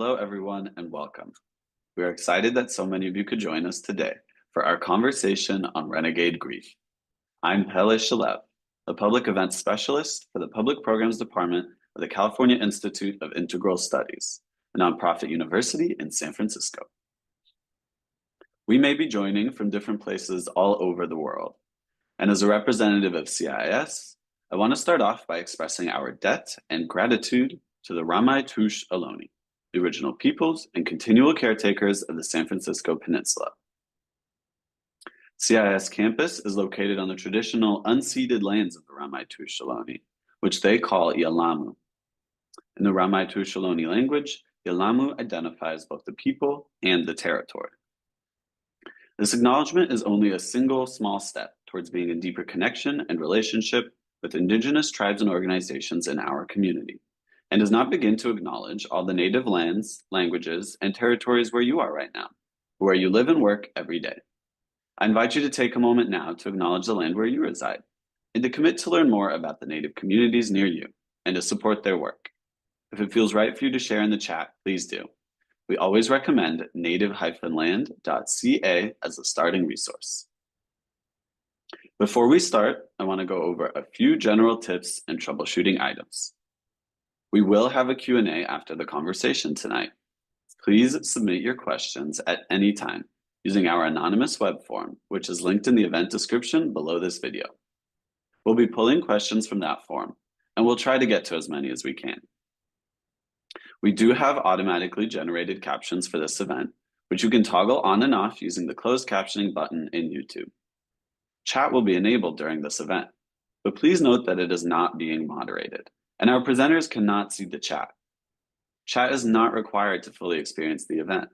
Hello, everyone, and welcome. We are excited that so many of you could join us today for our conversation on Renegade Grief. I'm Pele Shalev, a public events specialist for the Public Programs Department of the California Institute of Integral Studies, a nonprofit university in San Francisco. We may be joining from different places all over the world. And as a representative of CIIS, I want to start off by expressing our debt and gratitude to the Ramaytush Ohlone, the original peoples and continual caretakers of the San Francisco Peninsula. CIIS campus is located on the traditional unceded lands of the Ramaytush Ohlone, which they call Yalamu. In the Ramaytush Ohlone language, Yalamu identifies both the people and the territory. This acknowledgement is only a single small step towards being in deeper connection and relationship with Indigenous tribes and organizations in our community, and does not begin to acknowledge all the native lands, languages, and territories where you are right now, where you live and work every day. I invite you to take a moment now to acknowledge the land where you reside, and to commit to learn more about the native communities near you, and to support their work. If it feels right for you to share in the chat, please do. We always recommend native-land.ca as a starting resource. Before we start, I want to go over a few general tips and troubleshooting items. We will have a Q&A after the conversation tonight. Please submit your questions at any time using our anonymous web form, which is linked in the event description below this video. We'll be pulling questions from that form, and we'll try to get to as many as we can. We do have automatically generated captions for this event, which you can toggle on and off using the closed captioning button in YouTube. Chat will be enabled during this event, but please note that it is not being moderated, and our presenters cannot see the chat. Chat is not required to fully experience the event.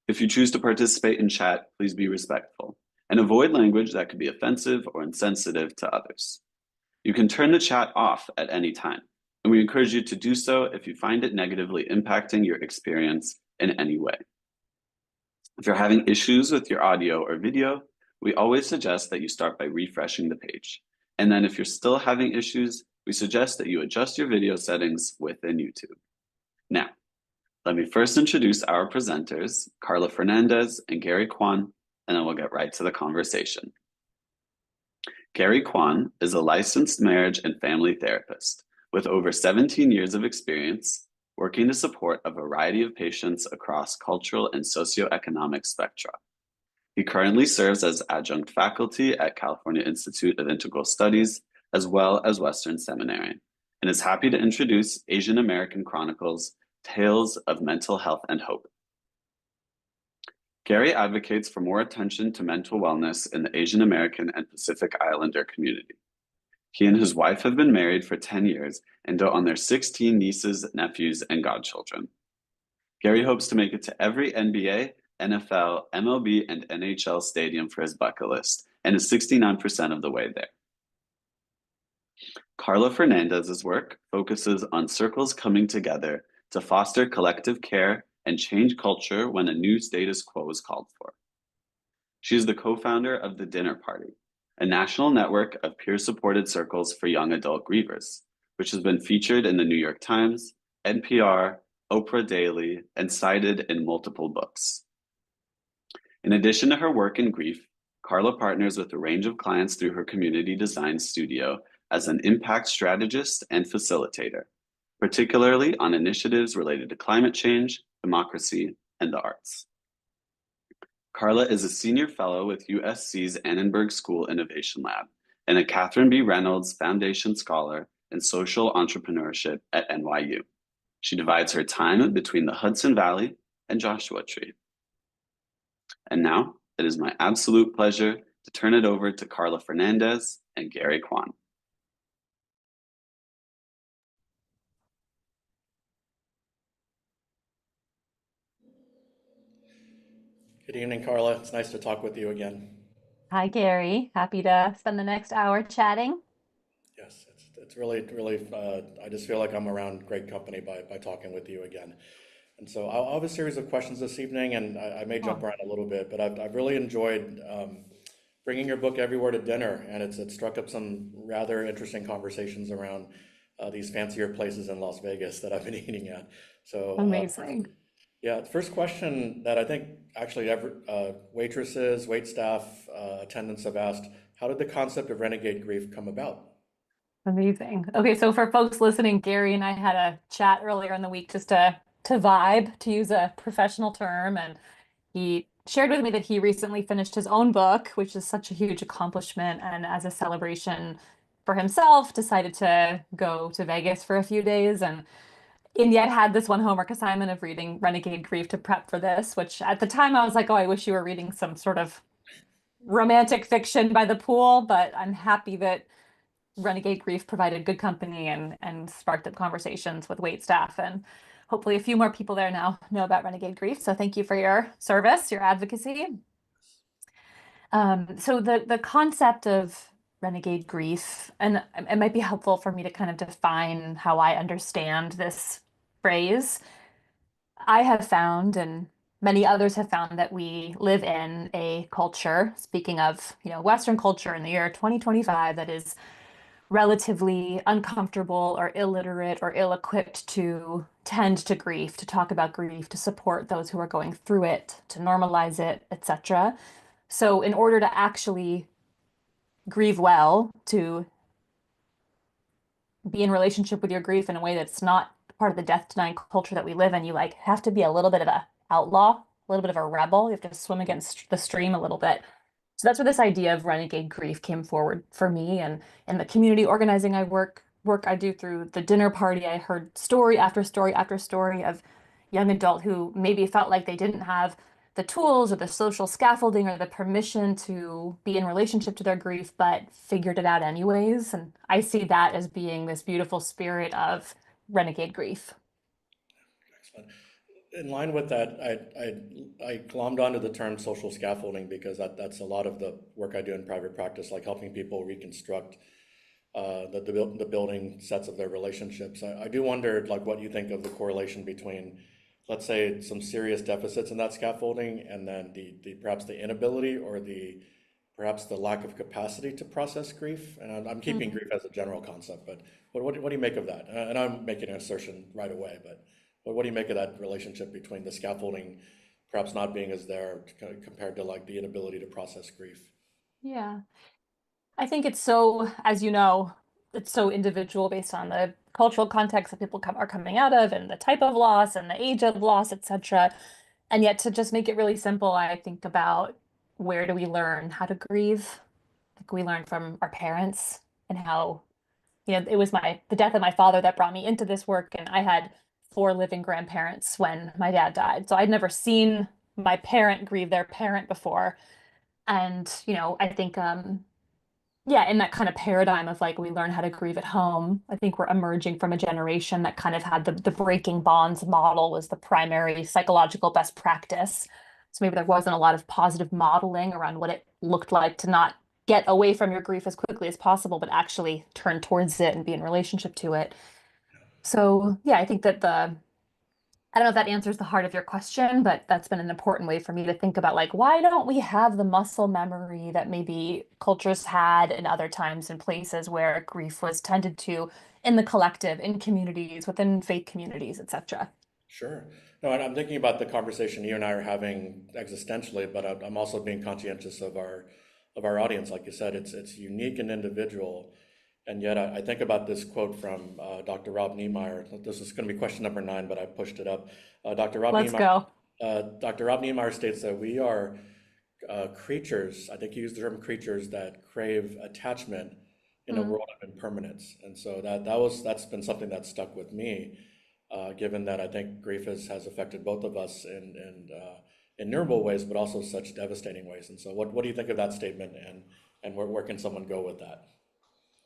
If you choose to participate in chat, please be respectful and avoid language that could be offensive or insensitive to others. You can turn the chat off at any time, and we encourage you to do so if you find it negatively impacting your experience in any way. If you're having issues with your audio or video, we always suggest that you start by refreshing the page. And then if you're still having issues, we suggest that you adjust your video settings within YouTube. Now, let me first introduce our presenters, Carla Fernandez and Gary Quan, and then we'll get right to the conversation. Gary Quan is a licensed marriage and family therapist with over 17 years of experience working to support a variety of patients across cultural and socioeconomic spectra. He currently serves as adjunct faculty at California Institute of Integral Studies, as well as Western Seminary, and is happy to introduce Asian American Chronicles, Tales of Mental Health and Hope. Gary advocates for more attention to mental wellness in the Asian American and Pacific Islander community. He and his wife have been married for 10 years and dote on their 16 nieces, nephews, and godchildren. Gary hopes to make it to every NBA, NFL, MLB, and NHL stadium for his bucket list, and is 69% of the way there. Carla Fernandez's work focuses on circles coming together to foster collective care and change culture when a new status quo is called for. She is the co-founder of The Dinner Party, a national network of peer-supported circles for young adult grievers, which has been featured in the New York Times, NPR, Oprah Daily, and cited in multiple books. In addition to her work in grief, Carla partners with a range of clients through her community design studio as an impact strategist and facilitator, particularly on initiatives related to climate change, democracy, and the arts. Carla is a senior fellow with USC's Annenberg School Innovation Lab and a Catherine B. Reynolds Foundation Scholar in Social Entrepreneurship at NYU. She divides her time between the Hudson Valley and Joshua Tree. And now, it is my absolute pleasure to turn it over to Carla Fernandez and Gary Quan. Good evening, Carla. It's nice to talk with you again. Hi, Gary. Happy to spend the next hour chatting. Yes, it's really, I just feel like I'm around great company by talking with you again. And so I'll have a series of questions this evening, and I may jump around a little bit, but I've really enjoyed bringing your book everywhere to dinner, and it's struck up some rather interesting conversations around these fancier places in Las Vegas that I've been eating at. So amazing. Yeah, the first question that I think actually waitresses, wait staff, attendants have asked, how did the concept of renegade grief come about? Amazing. Okay, so for folks listening, Gary and I had a chat earlier in the week just to vibe, to use a professional term, and he shared with me that he recently finished his own book, which is such a huge accomplishment, and as a celebration for himself, decided to go to Vegas for a few days and yet had this one homework assignment of reading Renegade Grief to prep for this, which at the time I was like, oh, I wish you were reading some sort of romantic fiction by the pool, but I'm happy that Renegade Grief provided good company and sparked up conversations with wait staff. And hopefully a few more people there now know about Renegade Grief. So thank you for your service, your advocacy. So the concept of renegade grief, and it might be helpful for me to kind of define how I understand this phrase. I have found, and many others have found, that we live in a culture, speaking of, Western culture in the year 2025, that is relatively uncomfortable or illiterate or ill-equipped to tend to grief, to talk about grief, to support those who are going through it, to normalize it, etc. So in order to actually grieve well, to be in relationship with your grief in a way that's not part of the death denying culture that we live in, you like have to be a little bit of a outlaw, a little bit of a rebel. You have to swim against the stream a little bit. So that's where this idea of renegade grief came forward for me. And in the community organizing work I do through the dinner party, I heard story after story after story of young adult who maybe felt like they didn't have the tools or the social scaffolding or the permission to be in relationship to their grief, but figured it out anyways. And I see that as being this beautiful spirit of renegade grief. Excellent. In line with that, I glommed onto the term social scaffolding because that's a lot of the work I do in private practice, like helping people reconstruct the building sets of their relationships. I do wonder, like, what you think of the correlation between, let's say, some serious deficits in that scaffolding, and then the perhaps the inability or perhaps the lack of capacity to process grief. And I'm keeping Mhm. grief as a general concept, but what do you make of that? And I'm making an assertion right away, but what do you make of that relationship between the scaffolding perhaps not being as there compared to like the inability to process grief? Yeah. I think it's so, as you know, it's so individual based on the cultural context that people are coming out of and the type of loss and the age of loss, etc. And yet to just make it really simple, I think about where do we learn how to grieve? Like we learn from our parents and how, it was the death of my father that brought me into this work. And I had four living grandparents when my dad died. So I'd never seen my parent grieve their parent before. And, I think yeah, in that kind of paradigm of like we learn how to grieve at home, I think we're emerging from a generation that kind of had the breaking bonds model was the primary psychological best practice. So maybe there wasn't a lot of positive modeling around what it looked like to not get away from your grief as quickly as possible, but actually turn towards it and be in relationship to it. So yeah, I think that I don't know if that answers the heart of your question, but that's been an important way for me to think about like, why don't we have the muscle memory that maybe cultures had in other times and places where grief was tended to in the collective, in communities, within faith communities, etc. Sure. No, and I'm thinking about the conversation you and I are having existentially, but I'm also being conscientious of our audience. Like you said, it's unique and individual, and yet I think about this quote from Dr. Rob Niemeyer. This is going to be question number 9, but I pushed it up. Dr. Rob Let's Niemeyer. go. Dr. Rob Niemeyer states that we are creatures. I think he used the term creatures that crave attachment in a Mm, world of impermanence, and so that's been something that stuck with me given that I think grief has affected both of us in innumerable ways, but also such devastating ways. And so, what do you think of that statement, and where can someone go with that?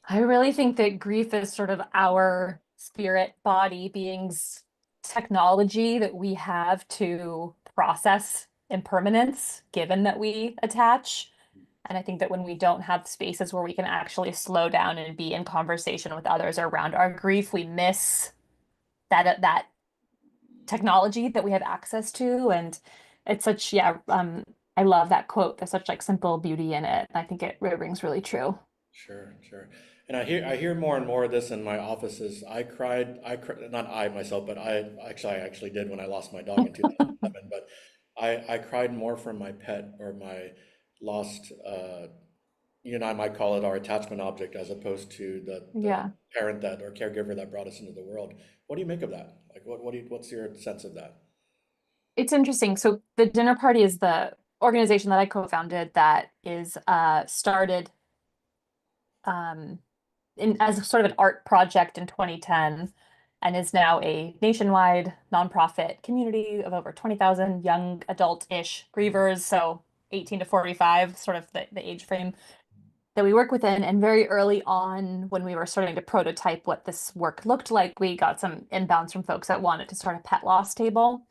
I really think that grief is sort of our spirit body beings technology that we have to process impermanence, given that we attach. And I think that when we don't have spaces where we can actually slow down and be in conversation with others around our grief, we miss that technology that we have access to. And it's such, yeah, I love that quote. There's such like simple beauty in it. I think it rings really true. Sure, sure. And I hear more and more of this in my offices. I cried, not I myself, but I actually did when I lost my dog in 2007. But I cried more for my pet or my lost, you and I might call it our attachment object, as opposed to the Yeah. parent that or caregiver that brought us into the world. What do you make of that? Like, what's your sense of that? It's interesting. So the dinner party is the organization that I co-founded that is started um, as sort of an art project in 2010 and is now a nationwide nonprofit community of over 20,000 young adult-ish grievers, so 18 to 45, sort of the age frame that we work within. And very early on, when we were starting to prototype what this work looked like, we got some inbounds from folks that wanted to start a pet loss table,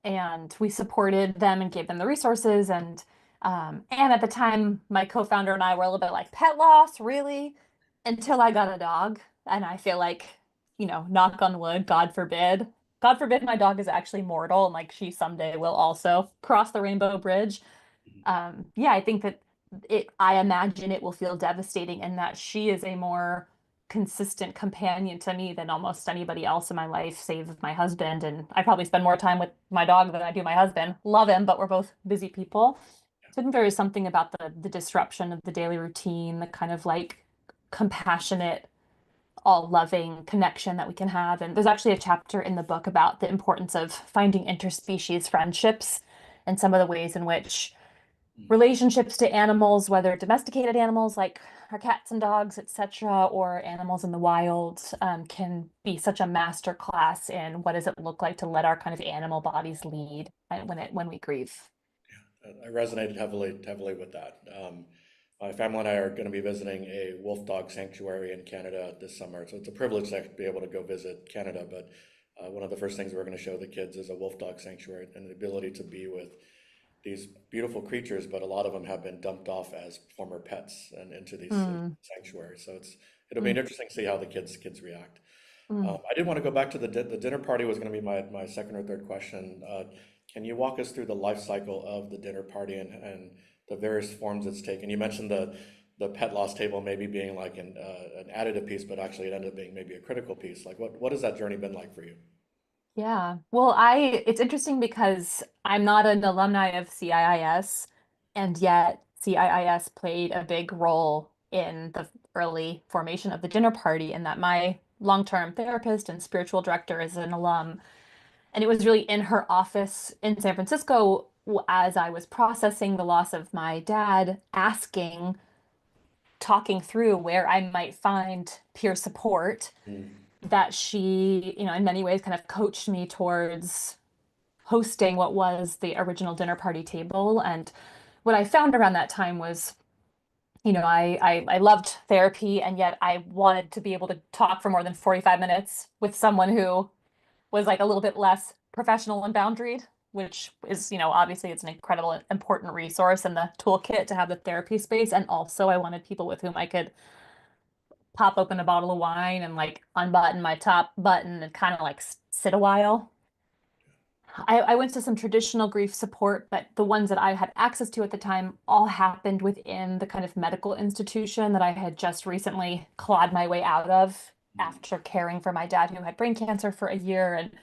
and we supported them and gave them the resources. And at the time, my co-founder and I were a little bit like, pet loss, really? Until I got a dog. And I feel like, knock on wood, God forbid my dog is actually mortal and like she someday will also cross the rainbow bridge. Yeah, I think that I imagine it will feel devastating in that she is a more consistent companion to me than almost anybody else in my life, save my husband. And I probably spend more time with my dog than I do my husband. Love him, but we're both busy people. So I think there is something about the disruption of the daily routine, the kind of like compassionate, all loving connection that we can have. And there's actually a chapter in the book about the importance of finding interspecies friendships and some of the ways in which Mm. relationships to animals, whether domesticated animals like our cats and dogs, etc., or animals in the wild, can be such a master class in what does it look like to let our kind of animal bodies lead when we grieve. I resonated heavily with that. My family and I are going to be visiting a wolf dog sanctuary in Canada this summer, so it's a privilege to be able to go visit Canada. But one of the first things we're going to show the kids is a wolf dog sanctuary and the ability to be with these beautiful creatures, but a lot of them have been dumped off as former pets and into these Mm, sanctuaries. So it'll be mm, interesting to see how the kids react. mm. I did want to go back to the dinner party was going to be my second or third question. Can you walk us through the life cycle of the dinner party and the various forms it's taken? You mentioned the pet loss table maybe being like an additive piece, but actually it ended up being maybe a critical piece. Like what has that journey been like for you? Yeah. Well, it's interesting because I'm not an alumni of CIIS, and yet CIIS played a big role in the early formation of the dinner party, and that my long-term therapist and spiritual director is an alum. And it was really in her office in San Francisco as I was processing the loss of my dad, talking through where I might find peer support, Mm, that she, in many ways kind of coached me towards hosting what was the original dinner party table. And what I found around that time was, I loved therapy, and yet I wanted to be able to talk for more than 45 minutes with someone who was like a little bit less professional and boundaried, which is, obviously it's an incredible, important resource in the toolkit to have the therapy space. And also I wanted people with whom I could pop open a bottle of wine and like unbutton my top button and kind of like sit a while. I went to some traditional grief support, but the ones that I had access to at the time all happened within the kind of medical institution that I had just recently clawed my way out of mm, after caring for my dad who had brain cancer for a year. And it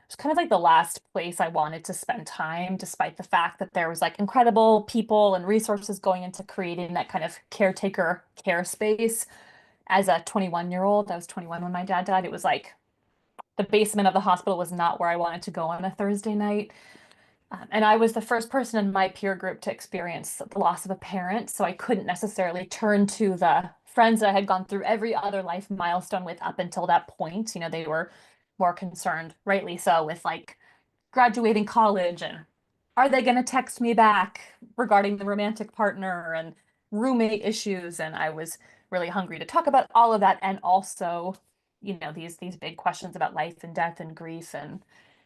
was kind of like the last place I wanted to spend time, despite the fact that there was like incredible people and resources going into creating that kind of caretaker care space. As a 21-year-old, I was 21 when my dad died. It was like the basement of the hospital was not where I wanted to go on a Thursday night. And I was the first person in my peer group to experience the loss of a parent, so I couldn't necessarily turn to the friends that I had gone through every other life milestone with up until that point. They were more concerned, rightly so, with like graduating college and are they going to text me back regarding the romantic partner and roommate issues. And I was really hungry to talk about all of that, and also these big questions about life and death and grief and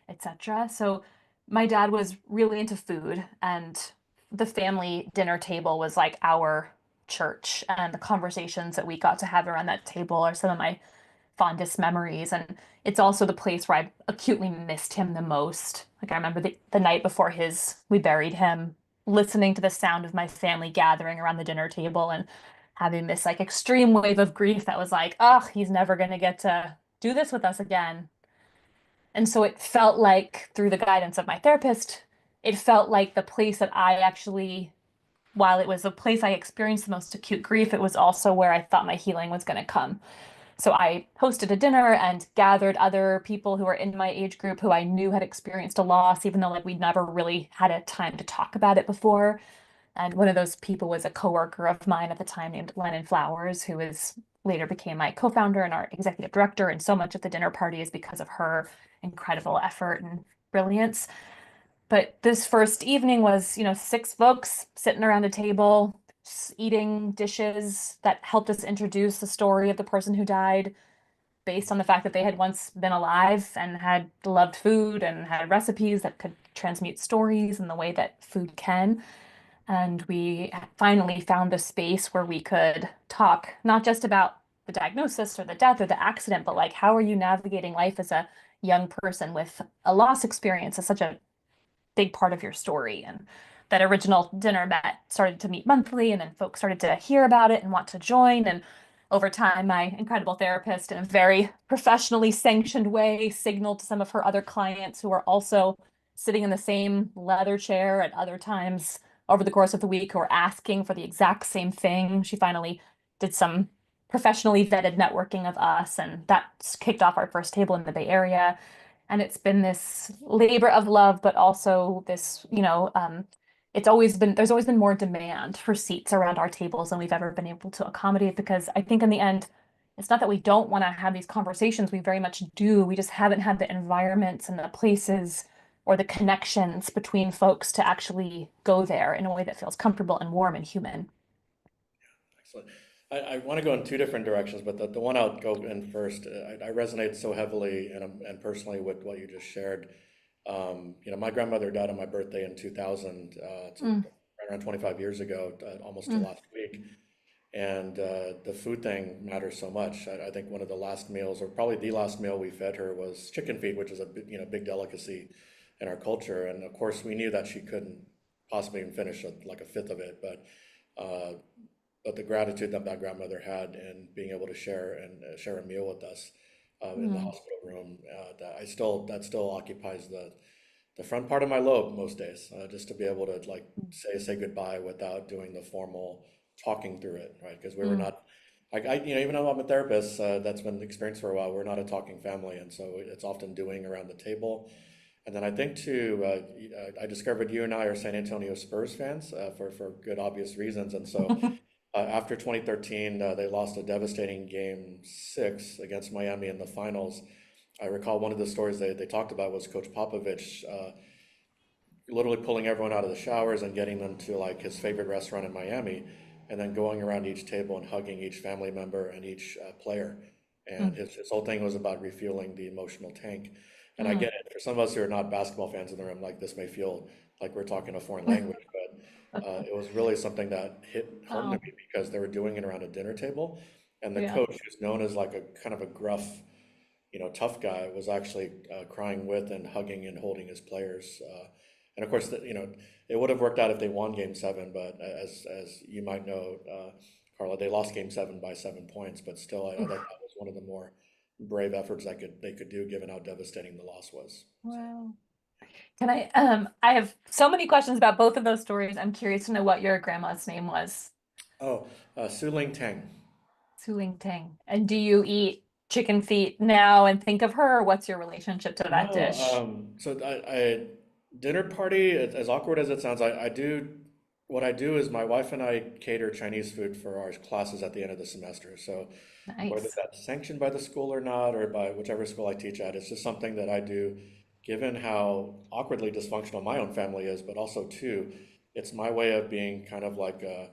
etc. So my dad was really into food, and the family dinner table was like our church, and the conversations that we got to have around that table are some of my fondest memories. And it's also the place where I acutely missed him the most. Like I remember the night before we buried him, listening to the sound of my family gathering around the dinner table and having this like extreme wave of grief that was like, oh, he's never going to get to do this with us again. And so it felt like, through the guidance of my therapist, it felt like the place that I actually, while it was a place I experienced the most acute grief, it was also where I thought my healing was going to come. So I hosted a dinner and gathered other people who were in my age group who I knew had experienced a loss, even though like we'd never really had a time to talk about it before. And one of those people was a coworker of mine at the time named Lennon Flowers, who is later became my co-founder and our executive director. And so much of the dinner party is because of her incredible effort and brilliance. But this first evening was, 6 folks sitting around a table, eating dishes that helped us introduce the story of the person who died based on the fact that they had once been alive and had loved food and had recipes that could transmute stories in the way that food can. And we finally found a space where we could talk not just about the diagnosis or the death or the accident, but like, how are you navigating life as a young person with a loss experience as such a big part of your story? And that original dinner started to meet monthly, and then folks started to hear about it and want to join. And over time, my incredible therapist, in a very professionally sanctioned way, signaled to some of her other clients who were also sitting in the same leather chair at other times over the course of the week who were asking for the exact same thing. She finally did some professionally vetted networking of us, and that kicked off our first table in the Bay Area. And it's been this labor of love, but also this, there's always been more demand for seats around our tables than we've ever been able to accommodate, because I think in the end, it's not that we don't want to have these conversations, we very much do. We just haven't had the environments and the places or the connections between folks to actually go there in a way that feels comfortable and warm and human. Excellent. I want to go in two different directions, but the one I'll go in first, I resonate so heavily and personally with what you just shared. My grandmother died on my birthday in 2000, Mm, right around 25 years ago, almost to mm, last week. And the food thing matters so much. I think one of the last meals, or probably the last meal we fed her, was chicken feet, which is a big delicacy in our culture. And of course, we knew that she couldn't possibly even finish like a fifth of it, uh, but the gratitude that my grandmother had in being able to share a meal with us in the mm, hospital room, that still occupies the front part of my lobe most days, just to be able to like say goodbye without doing the formal talking through it, right? Because we were mm, not like even though I'm a therapist that's been experienced for a while, we're not a talking family, and so it's often doing around the table. And then I think too, I discovered you and I are San Antonio Spurs fans for good obvious reasons, and so mm. after 2013, they lost a devastating game 6 against Miami in the finals. I recall one of the stories they talked about was Coach Popovich literally pulling everyone out of the showers and getting them to like his favorite restaurant in Miami, and then going around each table and hugging each family member and each player. And his whole thing was about refueling the emotional tank. And I Mm, get it. For some of us who are not basketball fans in the room, like this may feel like we're talking a foreign language, but it was really something that hit home to oh, me because they were doing it around a dinner table. And the yeah. coach, who's known as like a kind of a gruff, tough guy, was actually crying with and hugging and holding his players. And of course, it would have worked out if they won Game 7, but as you might know, Carla, they lost Game 7 by 7 points. But still, I thought that was one of the more brave efforts they could do, given how devastating the loss was. So, Wow. I have so many questions about both of those stories. I'm curious to know what your grandma's name was. oh, Su Ling Tang. Suling Tang. And do you eat chicken feet now and think of her, or what's your relationship to that No, dish? so dinner party, as awkward as it sounds, I do, what I do is my wife and I cater Chinese food for our classes at the end of the semester. So whether Nice. that's sanctioned by the school or not, or by whichever school I teach at, it's just something that I do, given how awkwardly dysfunctional my own family is, but also too, it's my way of being kind of like a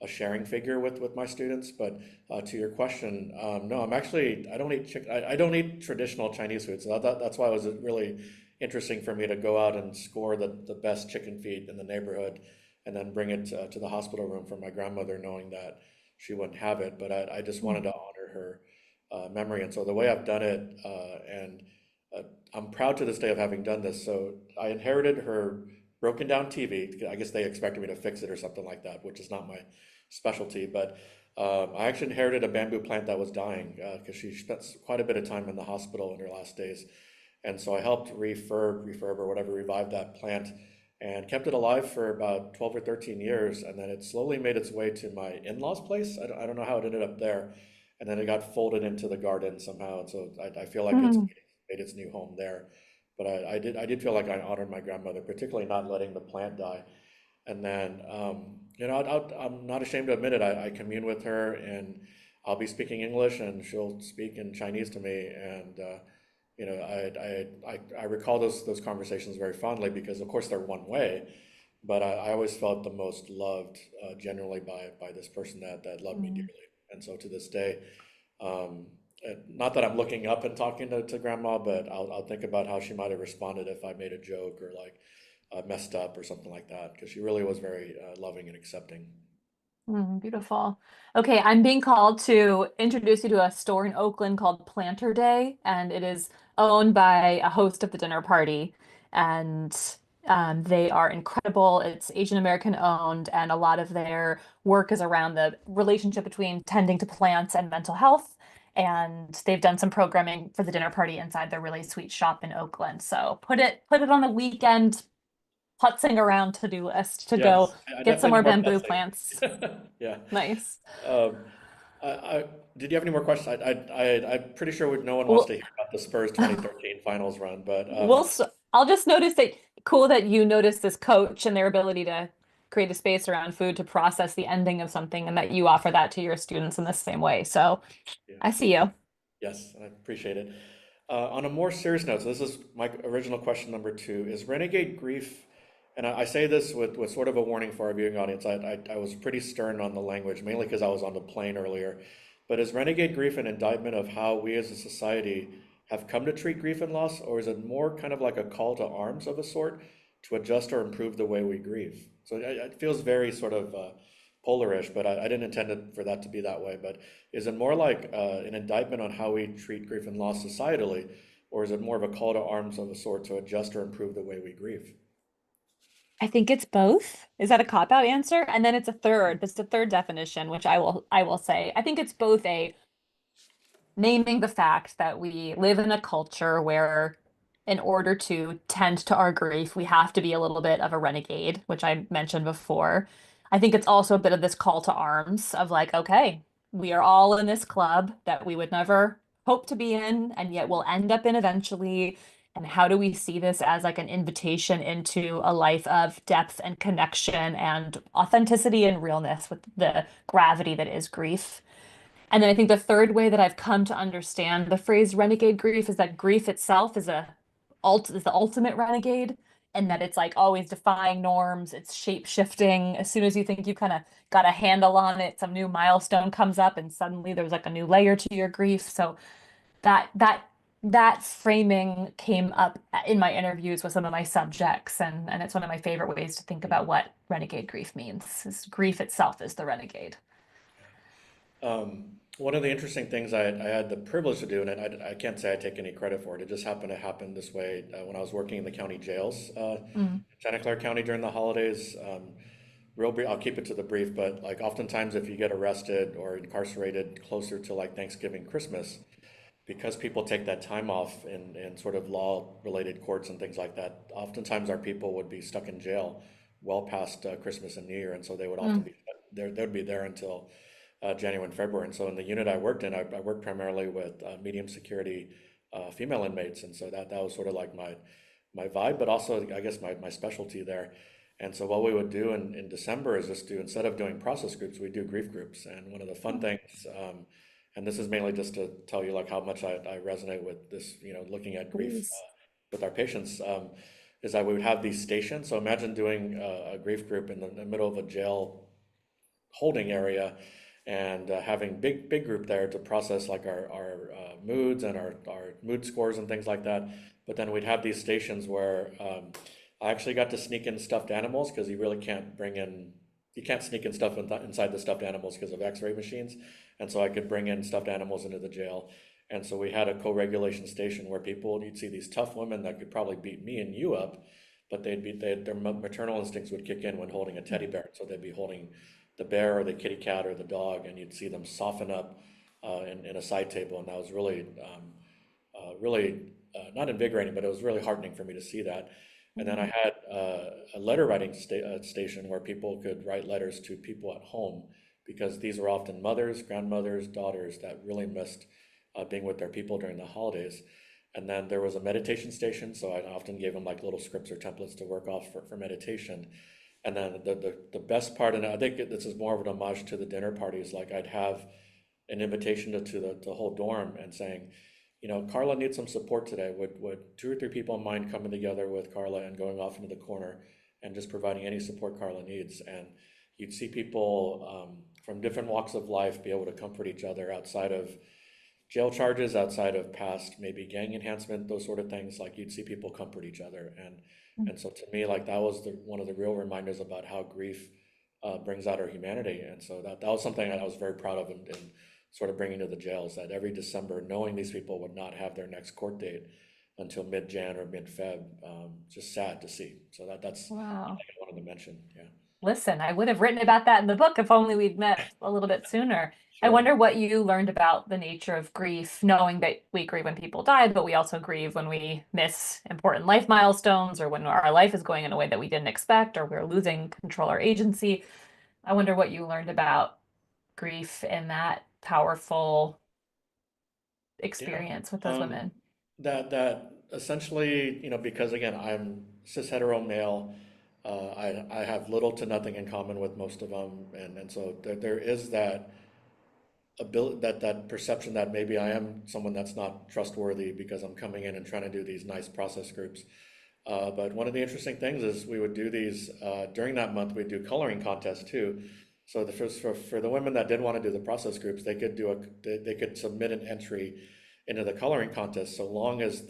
sharing figure with my students. But to your question, no, I don't eat I don't eat traditional Chinese food. So that's why it was really interesting for me to go out and score the best chicken feet in the neighborhood and then bring it to the hospital room for my grandmother, knowing that she wouldn't have it. But I just wanted to honor her memory. And so the way I've done it, and uh, I'm proud to this day of having done this. So I inherited her broken down TV. I guess they expected me to fix it or something like that, which is not my specialty. But I actually inherited a bamboo plant that was dying because she spent quite a bit of time in the hospital in her last days. And so I helped refurb or whatever, revive that plant and kept it alive for about 12 or 13 years. And then it slowly made its way to my in-laws' place. I don't know how it ended up there. And then it got folded into the garden somehow. And so I feel like it's Mm, made its new home there. But I did feel like I honored my grandmother, particularly not letting the plant die. And then, I'm not ashamed to admit it. I commune with her, and I'll be speaking English, and she'll speak in Chinese to me. And I recall those conversations very fondly because, of course, they're one way. But I always felt the most loved, genuinely by this person that loved me mm. dearly. And so to this day, um, not that I'm looking up and talking to grandma, but I'll think about how she might have responded if I made a joke or like messed up or something like that, because she really was very loving and accepting. Beautiful. Okay, I'm being called to introduce you to a store in Oakland called Planter Day, and it is owned by a host of the dinner party. And they are incredible. It's Asian American owned, and a lot of their work is around the relationship between tending to plants and mental health. And they've done some programming for the dinner party inside their really sweet shop in Oakland. So put it on a weekend putzing around to-do list to go Yes, I get some definitely more need more bamboo putzing. plants. Yeah. Nice. Um, did you have any more questions? I'm pretty sure no one wants to Well, hear about the Spurs 2013 finals run, but we'll s- I'll just notice that cool that you noticed this coach and their ability to create a space around food to process the ending of something and that you offer that to your students in the same way. So yeah, I see you. yes, I appreciate it. On a more serious note, so this is my original question number two, is Renegade Grief, and I say this with sort of a warning for our viewing audience. I was pretty stern on the language, mainly because I was on the plane earlier. But is Renegade Grief an indictment of how we as a society have come to treat grief and loss, or is it more kind of like a call to arms of a sort to adjust or improve the way we grieve? So it feels very sort of polarish, but I didn't intend it for that to be that way. But is it more like an indictment on how we treat grief and loss societally, or is it more of a call to arms of a sort to adjust or improve the way we grieve? I think it's both. Is that a cop-out answer? And then it's a third. That's the third definition, which I will say. I think it's both a naming the fact that we live in a culture where, in order to tend to our grief, we have to be a little bit of a renegade, which I mentioned before. I think it's also a bit of this call to arms of like, okay, we are all in this club that we would never hope to be in, and yet we'll end up in eventually. And how do we see this as like an invitation into a life of depth and connection and authenticity and realness with the gravity that is grief? And then I think the third way that I've come to understand the phrase renegade grief is that grief itself is the ultimate renegade, and that it's like always defying norms, it's shape shifting. As soon as you think you've kind of got a handle on it, some new milestone comes up and suddenly there's like a new layer to your grief. So that that that framing came up in my interviews with some of my subjects, and it's one of my favorite ways to think about what renegade grief means. Is grief itself is the renegade. One of the interesting things I had the privilege to do, and I can't say I take any credit for it, it just happened to happen this way when I was working in the county jails, Mm, Santa Clara County during the holidays. Real brief, I'll keep it to the brief, but like oftentimes if you get arrested or incarcerated closer to like Thanksgiving, Christmas, because people take that time off in sort of law-related courts and things like that, oftentimes our people would be stuck in jail well past Christmas and New Year, and so they would often mm, be there. They would be there until January and February. And so in the unit I worked in, I worked primarily with medium security female inmates, and so that was sort of like my vibe, but also I guess my specialty there. And so what we would do in December is just do, instead of doing process groups, we do grief groups. And one of the fun mm, things, and this is mainly just to tell you like how much I resonate with this, looking at grief please. with our patients, is that we would have these stations. So imagine doing a grief group in the middle of a jail holding area, and having big group there to process like our moods and our mood scores and things like that. But then we'd have these stations where I actually got to sneak in stuffed animals, because you can't sneak in stuff inside the stuffed animals because of x-ray machines. And so I could bring in stuffed animals into the jail. And so we had a co-regulation station where you'd see these tough women that could probably beat me and you up, but their maternal instincts would kick in when holding a teddy bear. So they'd be holding the bear or the kitty cat or the dog, and you'd see them soften up in a side table, and that was really not invigorating, but it was really heartening for me to see that. And then I had a letter writing station where people could write letters to people at home, because these were often mothers, grandmothers, daughters that really missed being with their people during the holidays. And then there was a meditation station, so I often gave them like little scripts or templates to work off for meditation. And then the best part, and I think this is more of an homage to the dinner parties, like I'd have an invitation to the whole dorm and saying, Carla needs some support today. Would two or three people mind coming together with Carla and going off into the corner and just providing any support Carla needs? And you'd see people from different walks of life be able to comfort each other outside of jail charges, outside of past maybe gang enhancement, those sort of things. Like you'd see people comfort each other, and so to me, like that was one of the real reminders about how grief brings out our humanity. And so that was something that I was very proud of in sort of bringing to the jails, that every December, knowing these people would not have their next court date until mid-Jan or mid-Feb, just sad to see. So that's Wow. something I wanted to mention. Yeah. Listen, I would have written about that in the book if only we'd met a little bit sooner. I Sure. wonder what you learned about the nature of grief, knowing that we grieve when people die, but we also grieve when we miss important life milestones or when our life is going in a way that we didn't expect or we're losing control or agency. I wonder what you learned about grief in that powerful Yeah. experience with those women. That essentially, because again, I'm cis hetero male, I have little to nothing in common with most of them, and so there is that ability, that perception that maybe I am someone that's not trustworthy because I'm coming in and trying to do these nice process groups. But one of the interesting things is we would do these during that month. We'd do coloring contests too. So the first for the women that did want to do the process groups, they could they could submit an entry into the coloring contest, so long as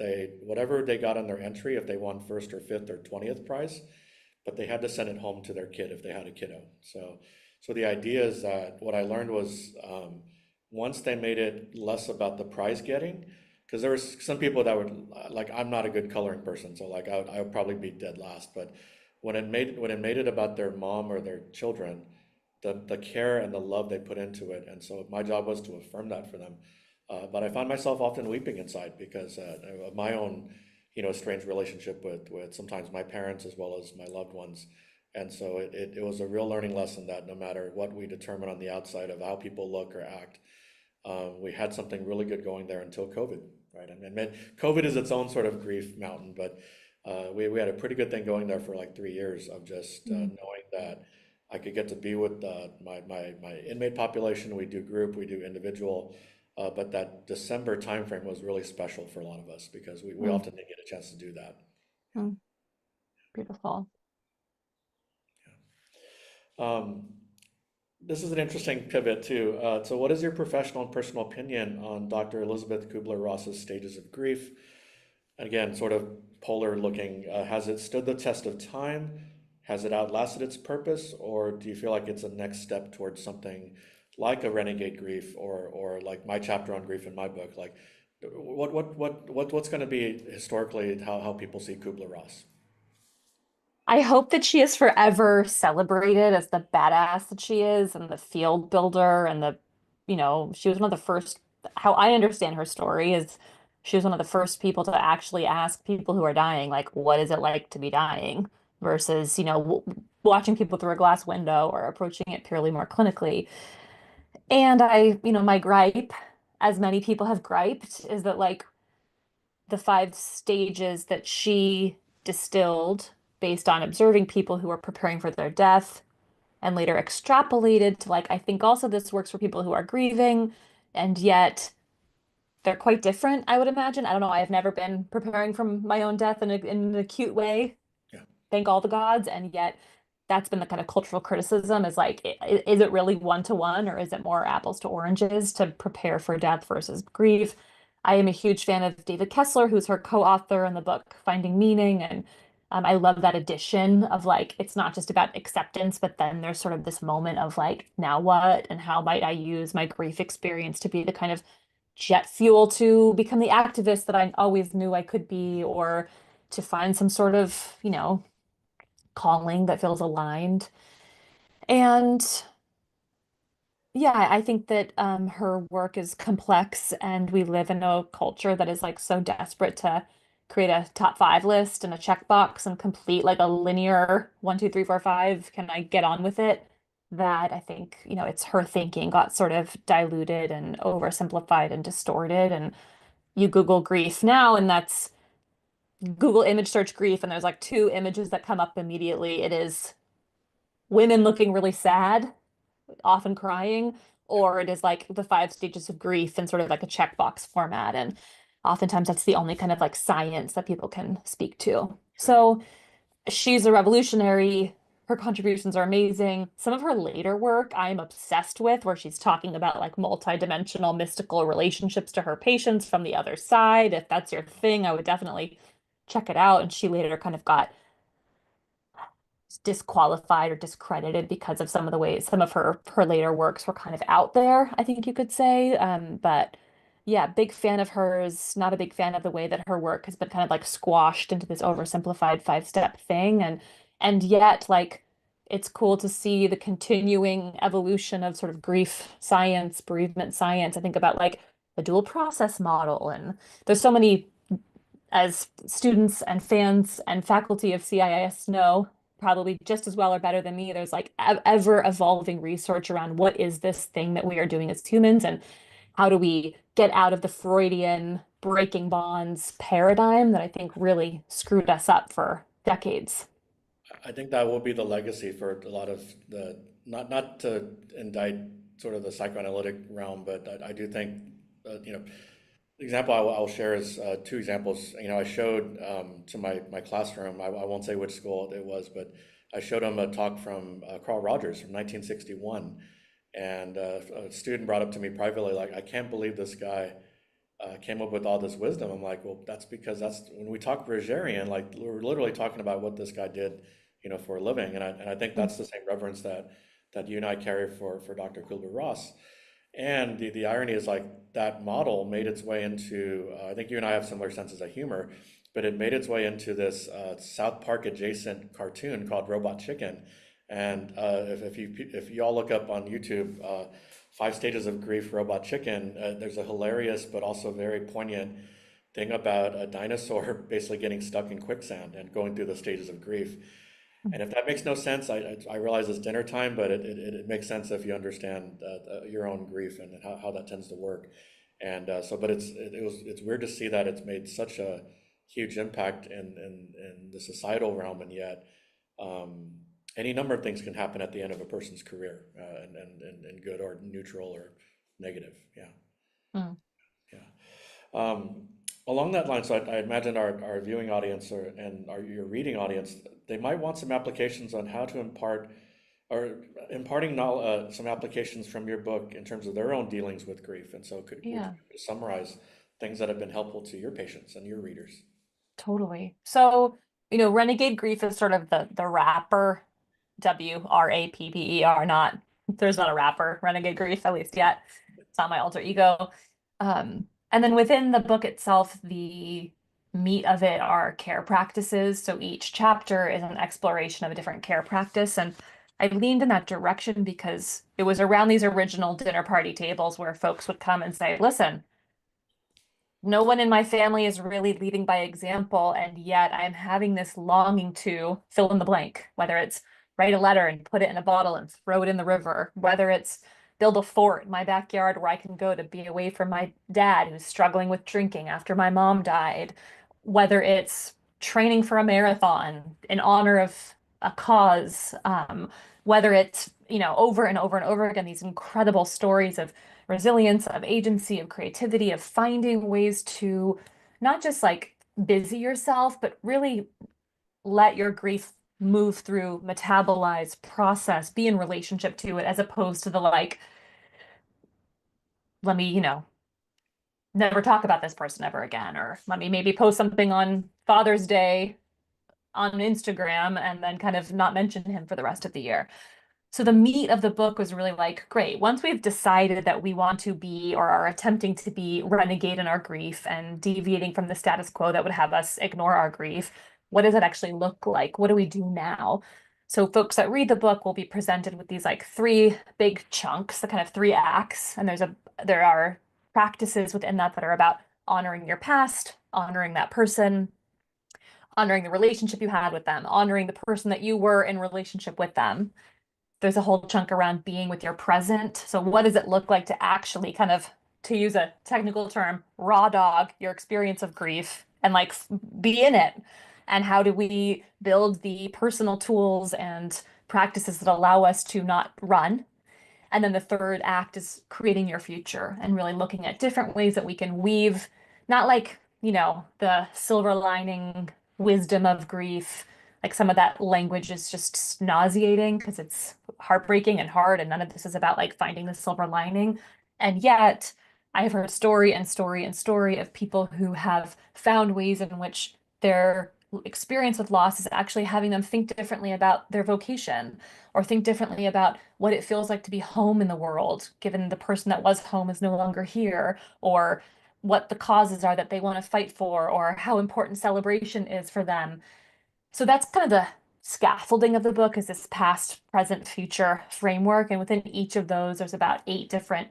whatever they got on their entry, if they won first or fifth or 20th prize, but they had to send it home to their kid if they had a kiddo. So the idea is that what I learned was, once they made it less about the prize getting, because there was some people that would, like, I'm not a good coloring person, so like I would probably be dead last. But when it made it about their mom or their children, the care and the love they put into it, and so my job was to affirm that for them. But I found myself often weeping inside because of my own, strange relationship with sometimes my parents as well as my loved ones. And so it was a real learning lesson that no matter what we determine on the outside of how people look or act, we had something really good going there until COVID, right? I mean, COVID is its own sort of grief mountain, but we had a pretty good thing going there for like 3 years of just knowing that I could get to be with my inmate population. We do group, we do individual, but that December timeframe was really special for a lot of us because we often didn't get a chance to do that. Mm. Beautiful. This is an interesting pivot too. So what is your professional and personal opinion on Dr. Elizabeth Kubler-Ross's stages of grief? Again, sort of polar looking. Has it stood the test of time? Has it outlasted its purpose? Or do you feel like it's a next step towards something like a Renegade Grief or like my chapter on grief in my book? Like what's going to be historically how people see Kubler-Ross? I hope that she is forever celebrated as the badass that she is and the field builder and she was one of the first, how I understand her story is she was one of the first people to actually ask people who are dying, like, what is it like to be dying versus, watching people through a glass window or approaching it purely more clinically. And my gripe, as many people have griped, is that like the 5 stages that she distilled based on observing people who were preparing for their death and later extrapolated to like, I think also this works for people who are grieving, and yet they're quite different, I would imagine. I don't know. I have never been preparing for my own death in an acute way, Yeah. thank all the gods, and yet that's been the kind of cultural criticism is like, is it really one-to-one or is it more apples to oranges to prepare for death versus grief? I am a huge fan of David Kessler, who's her co-author in the book Finding Meaning, and I love that addition of like, it's not just about acceptance, but then there's sort of this moment of like, now what? And how might I use my grief experience to be the kind of jet fuel to become the activist that I always knew I could be, or to find some sort of, calling that feels aligned. And Yeah, I think that her work is complex, and we live in a culture that is like so desperate to create a top five list and a checkbox and complete like a linear 1, 2, 3, 4, 5. Can I get on with it? That I think, it's her thinking got sort of diluted and oversimplified and distorted. And you Google grief now, and that's Google image search grief, and there's like two images that come up immediately. It is women looking really sad, often crying, or it is like the 5 stages of grief in sort of like a checkbox format. And oftentimes that's the only kind of like science that people can speak to. So she's a revolutionary. Her contributions are amazing. Some of her later work I'm obsessed with, where she's talking about like multidimensional mystical relationships to her patients from the other side. If that's your thing, I would definitely check it out. And she later kind of got disqualified or discredited because of some of the ways some of her later works were kind of out there, I think you could say. But yeah, big fan of hers, not a big fan of the way that her work has been kind of like squashed into this oversimplified 5-step thing. And yet like it's cool to see the continuing evolution of sort of grief science, bereavement science. I think about like the dual process model, and there's so many, as students and fans and faculty of CIIS know, probably just as well or better than me, there's like ever evolving research around what is this thing that we are doing as humans, and how do we get out of the Freudian breaking bonds paradigm that I think really screwed us up for decades. I think that will be the legacy for a lot of the, not to indict sort of the psychoanalytic realm, but I do think, the example I'll share is two examples. I showed to my classroom, I won't say which school it was, but I showed them a talk from Carl Rogers from 1961. And a student brought up to me privately, like, I can't believe this guy came up with all this wisdom. I'm like, well, that's because that's when we talk Rogerian, like we're literally talking about what this guy did, for a living. And I think that's the same reverence that you and I carry for Dr. Kübler-Ross. And the irony is like that model made its way into, I think you and I have similar senses of humor, but it made its way into this South Park adjacent cartoon called Robot Chicken. And if you all look up on YouTube, 5 Stages of Grief, Robot Chicken, there's a hilarious but also very poignant thing about a dinosaur basically getting stuck in quicksand and going through the stages of grief. And if that makes no sense, I realize it's dinner time, but it makes sense if you understand your own grief and how that tends to work. And but it's weird to see that it's made such a huge impact in the societal realm, and yet any number of things can happen at the end of a person's career, and good or neutral or negative. Yeah, Mm. yeah. Along that line, so I imagine our viewing audience your reading audience, they might want some applications on how to impart or imparting some applications from your book in terms of their own dealings with grief. And so would Yeah, you summarize things that have been helpful to your patients and your readers? totally. So, Renegade Grief is sort of the wrapper, WRAPPER, not there's not a rapper, Renegade Grief, at least yet. It's not my alter ego. And then within the book itself, the meat of it are care practices. So each chapter is an exploration of a different care practice. And I leaned in that direction because it was around these original dinner party tables where folks would come and say, listen, no one in my family is really leading by example, and yet I'm having this longing to fill in the blank, whether it's write a letter and put it in a bottle and throw it in the river, whether it's build a fort in my backyard where I can go to be away from my dad who's struggling with drinking after my mom died, whether it's training for a marathon in honor of a cause, whether it's, over and over and over again, these incredible stories of resilience, of agency, of creativity, of finding ways to not just like busy yourself, but really let your grief move through, metabolize, process, be in relationship to it, as opposed to the like, let me, never talk about this person ever again, or let me maybe post something on Father's Day on Instagram and then kind of not mention him for the rest of the year. So the meat of the book was really like, great, once we've decided that we want to be or are attempting to be renegade in our grief and deviating from the status quo that would have us ignore our grief, what does it actually look like? What do we do now? So folks that read the book will be presented with these like three big chunks, the kind of three acts, and there are practices within that that are about honoring your past, honoring that person, honoring the relationship you had with them, honoring the person that you were in relationship with them. There's a whole chunk around being with your present. So what does it look like to actually kind of, to use a technical term, raw dog your experience of grief and like be in it? And how do we build the personal tools and practices that allow us to not run? And then the third act is creating your future and really looking at different ways that we can weave, not like, the silver lining wisdom of grief. Like some of that language is just nauseating because it's heartbreaking and hard, and none of this is about like finding the silver lining. And yet, I have heard story and story and story of people who have found ways in which their experience with loss is actually having them think differently about their vocation or think differently about what it feels like to be home in the world, given the person that was home is no longer here, or what the causes are that they want to fight for, or how important celebration is for them. So that's kind of the scaffolding of the book, is this past, present, future framework. And within each of those, there's about 8 different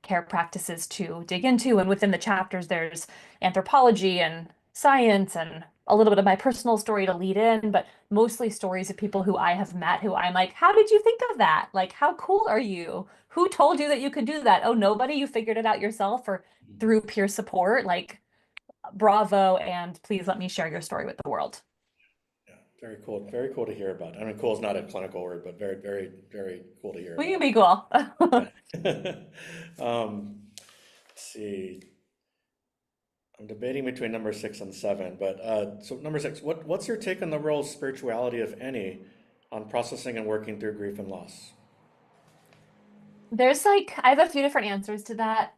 care practices to dig into. And within the chapters, there's anthropology and science and a little bit of my personal story to lead in, but mostly stories of people who I have met who I'm like, how did you think of that? Like, how cool are you? Who told you that you could do that? Oh, nobody, you figured it out yourself or through peer support. Like, bravo, and please let me share your story with the world. Yeah, very cool. Very cool to hear about. I mean, cool is not a clinical word, but very, very, very cool to hear We can about. be cool. Yeah. Let's see. I'm debating between number 6 and 7, but so number 6, what's your take on the role of spirituality, if any, on processing and working through grief and loss? There's like, I have a few different answers to that.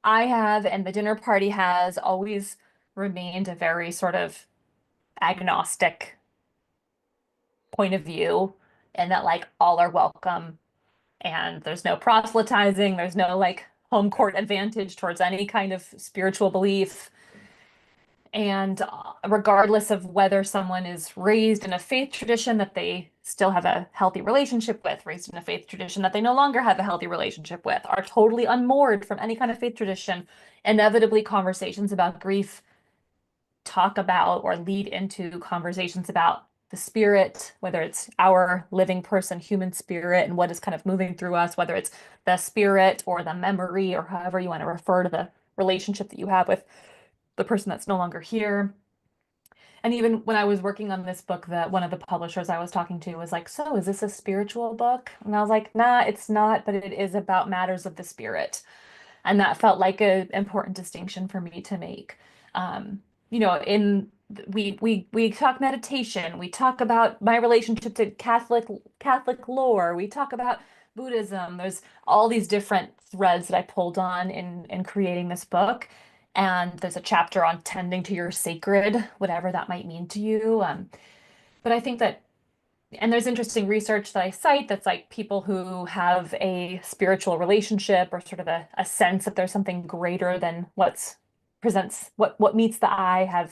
I have, and the dinner party has always remained a very sort of agnostic point of view, and that like all are welcome and there's no proselytizing, there's no like home Yeah. court advantage towards any kind of spiritual belief. And regardless of whether someone is raised in a faith tradition that they still have a healthy relationship with, raised in a faith tradition that they no longer have a healthy relationship with, are totally unmoored from any kind of faith tradition, inevitably conversations about grief talk about or lead into conversations about the spirit, whether it's our living person, human spirit, and what is kind of moving through us, whether it's the spirit or the memory or however you want to refer to the relationship that you have with the person that's no longer here. And even when I was working on this book, that one of the publishers I was talking to was like, "So is this a spiritual book?" And I was like, "Nah, it's not, but it is about matters of the spirit." And that felt like an important distinction for me to make. Um, in we talk meditation, we talk about my relationship to Catholic lore, we talk about Buddhism. There's all these different threads that I pulled on in creating this book. And there's a chapter on tending to your sacred, whatever that might mean to you. But I think that, and there's interesting research that I cite that's like people who have a spiritual relationship or sort of a sense that there's something greater than what meets the eye,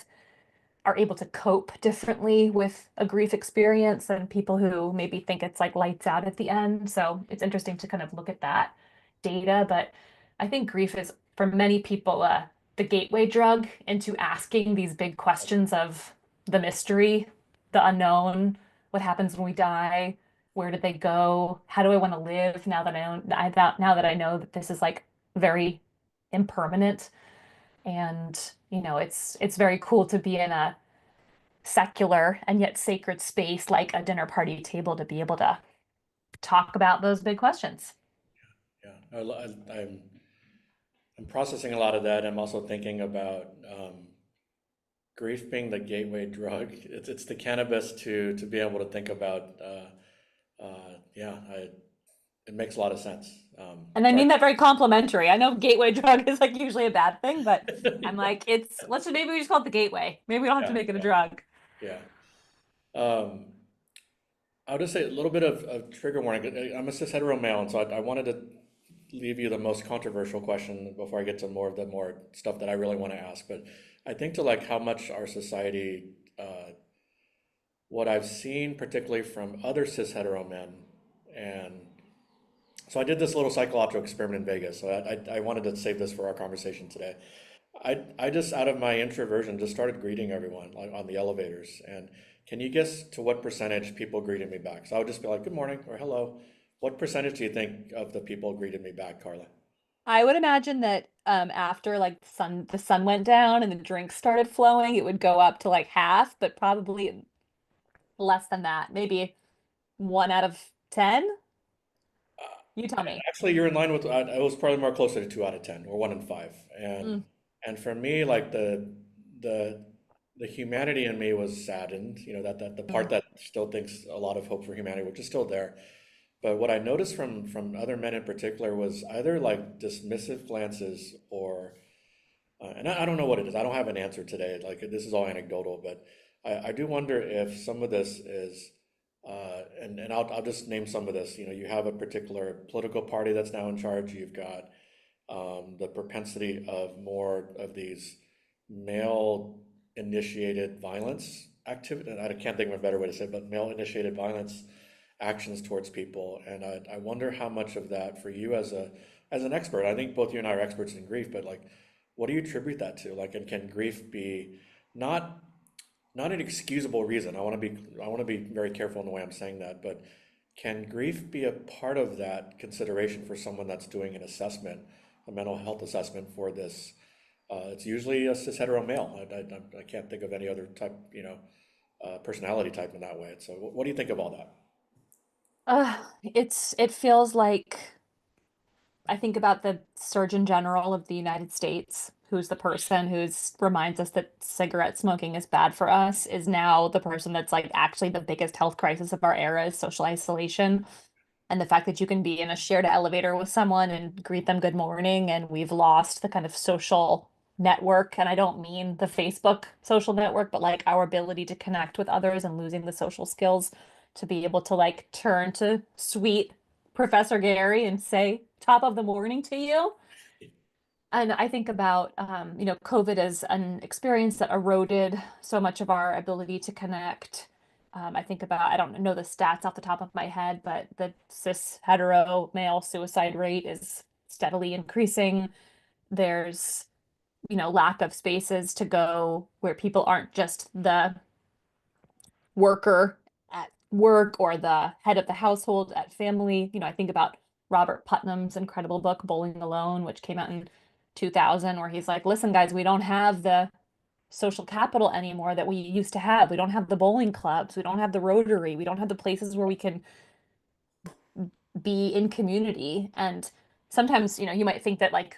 are able to cope differently with a grief experience than people who maybe think it's like lights out at the end. So it's interesting to kind of look at that data. But I think grief is, for many people, the gateway drug into asking these big questions of the mystery, the unknown, what happens when we die, where did they go, how do I want to live now that now that I know that this is like very impermanent. And it's very cool to be in a secular and yet sacred space like a dinner party table to be able to talk about those big questions. Yeah, I'm processing a lot of that. I'm also thinking about grief being the gateway drug. It's the cannabis to be able to think about. Yeah, it makes a lot of sense. And I Sorry. mean that very complimentary. I know gateway drug is like usually a bad thing, but I'm like, maybe we just call it the gateway. Maybe we don't have to Yeah, make it a yeah, drug. yeah. Um, I'll just say a little bit of trigger warning. I'm a cis hetero male, and so I wanted to leave you the most controversial question before I get to more of the more stuff that I really want to ask. But I think to like how much our society what I've seen, particularly from other cis hetero men, and so I did this little psychological experiment in Vegas. So I wanted to save this for our conversation today. I just, out of my introversion, just started greeting everyone like on the elevators. And can you guess to what percentage people greeted me back? So I would just be like, good morning or hello. What percentage do you think of the people greeted me back, Carla? I would imagine that after like the sun went down and the drinks started flowing, it would go up to like half, but probably less than that. Maybe 1 out of 10. You tell me. Actually, you're in line with, I was probably more closer to 2 out of 10 or 1 in 5. Mm, And for me, like the, the humanity in me was saddened, that the part mm, that still thinks a lot of hope for humanity, which is still there. But what I noticed from other men in particular was either like dismissive glances or, and I don't know what it is. I don't have an answer today. Like this is all anecdotal, but I do wonder if some of this is, and I'll just name some of this. You have a particular political party that's now in charge. You've got the propensity of more of these male initiated violence activity. And I can't think of a better way to say it, but male initiated violence actions towards people. And I wonder how much of that for you as an expert, I think both you and I are experts in grief, but like, what do you attribute that to? Like, and can grief be not not an excusable reason? I want to be very careful in the way I'm saying that, but can grief be a part of that consideration for someone that's doing an assessment, a mental health assessment for this? It's usually a cis hetero male. I can't think of any other type, personality type in that way. So what do you think of all that? it feels like I think about the Surgeon General of the United States, who's the person who's reminds us that cigarette smoking is bad for us, is now the person that's like actually the biggest health crisis of our era is social isolation. And the fact that you can be in a shared elevator with someone and greet them good morning, and we've lost the kind of social network. And I don't mean the Facebook social network, but like our ability to connect with others and losing the social skills to be able to like turn to sweet Professor Gary and say top of the morning to you. And I think about, COVID as an experience that eroded so much of our ability to connect. I think about, I don't know the stats off the top of my head, but the cis hetero male suicide rate is steadily increasing. There's, lack of spaces to go where people aren't just the worker at work or the head of the household at family. I think about Robert Putnam's incredible book, Bowling Alone, which came out in 2000, where he's like, listen, guys, we don't have the social capital anymore that we used to have. We don't have the bowling clubs. We don't have the Rotary. We don't have the places where we can be in community. And sometimes, you might think that like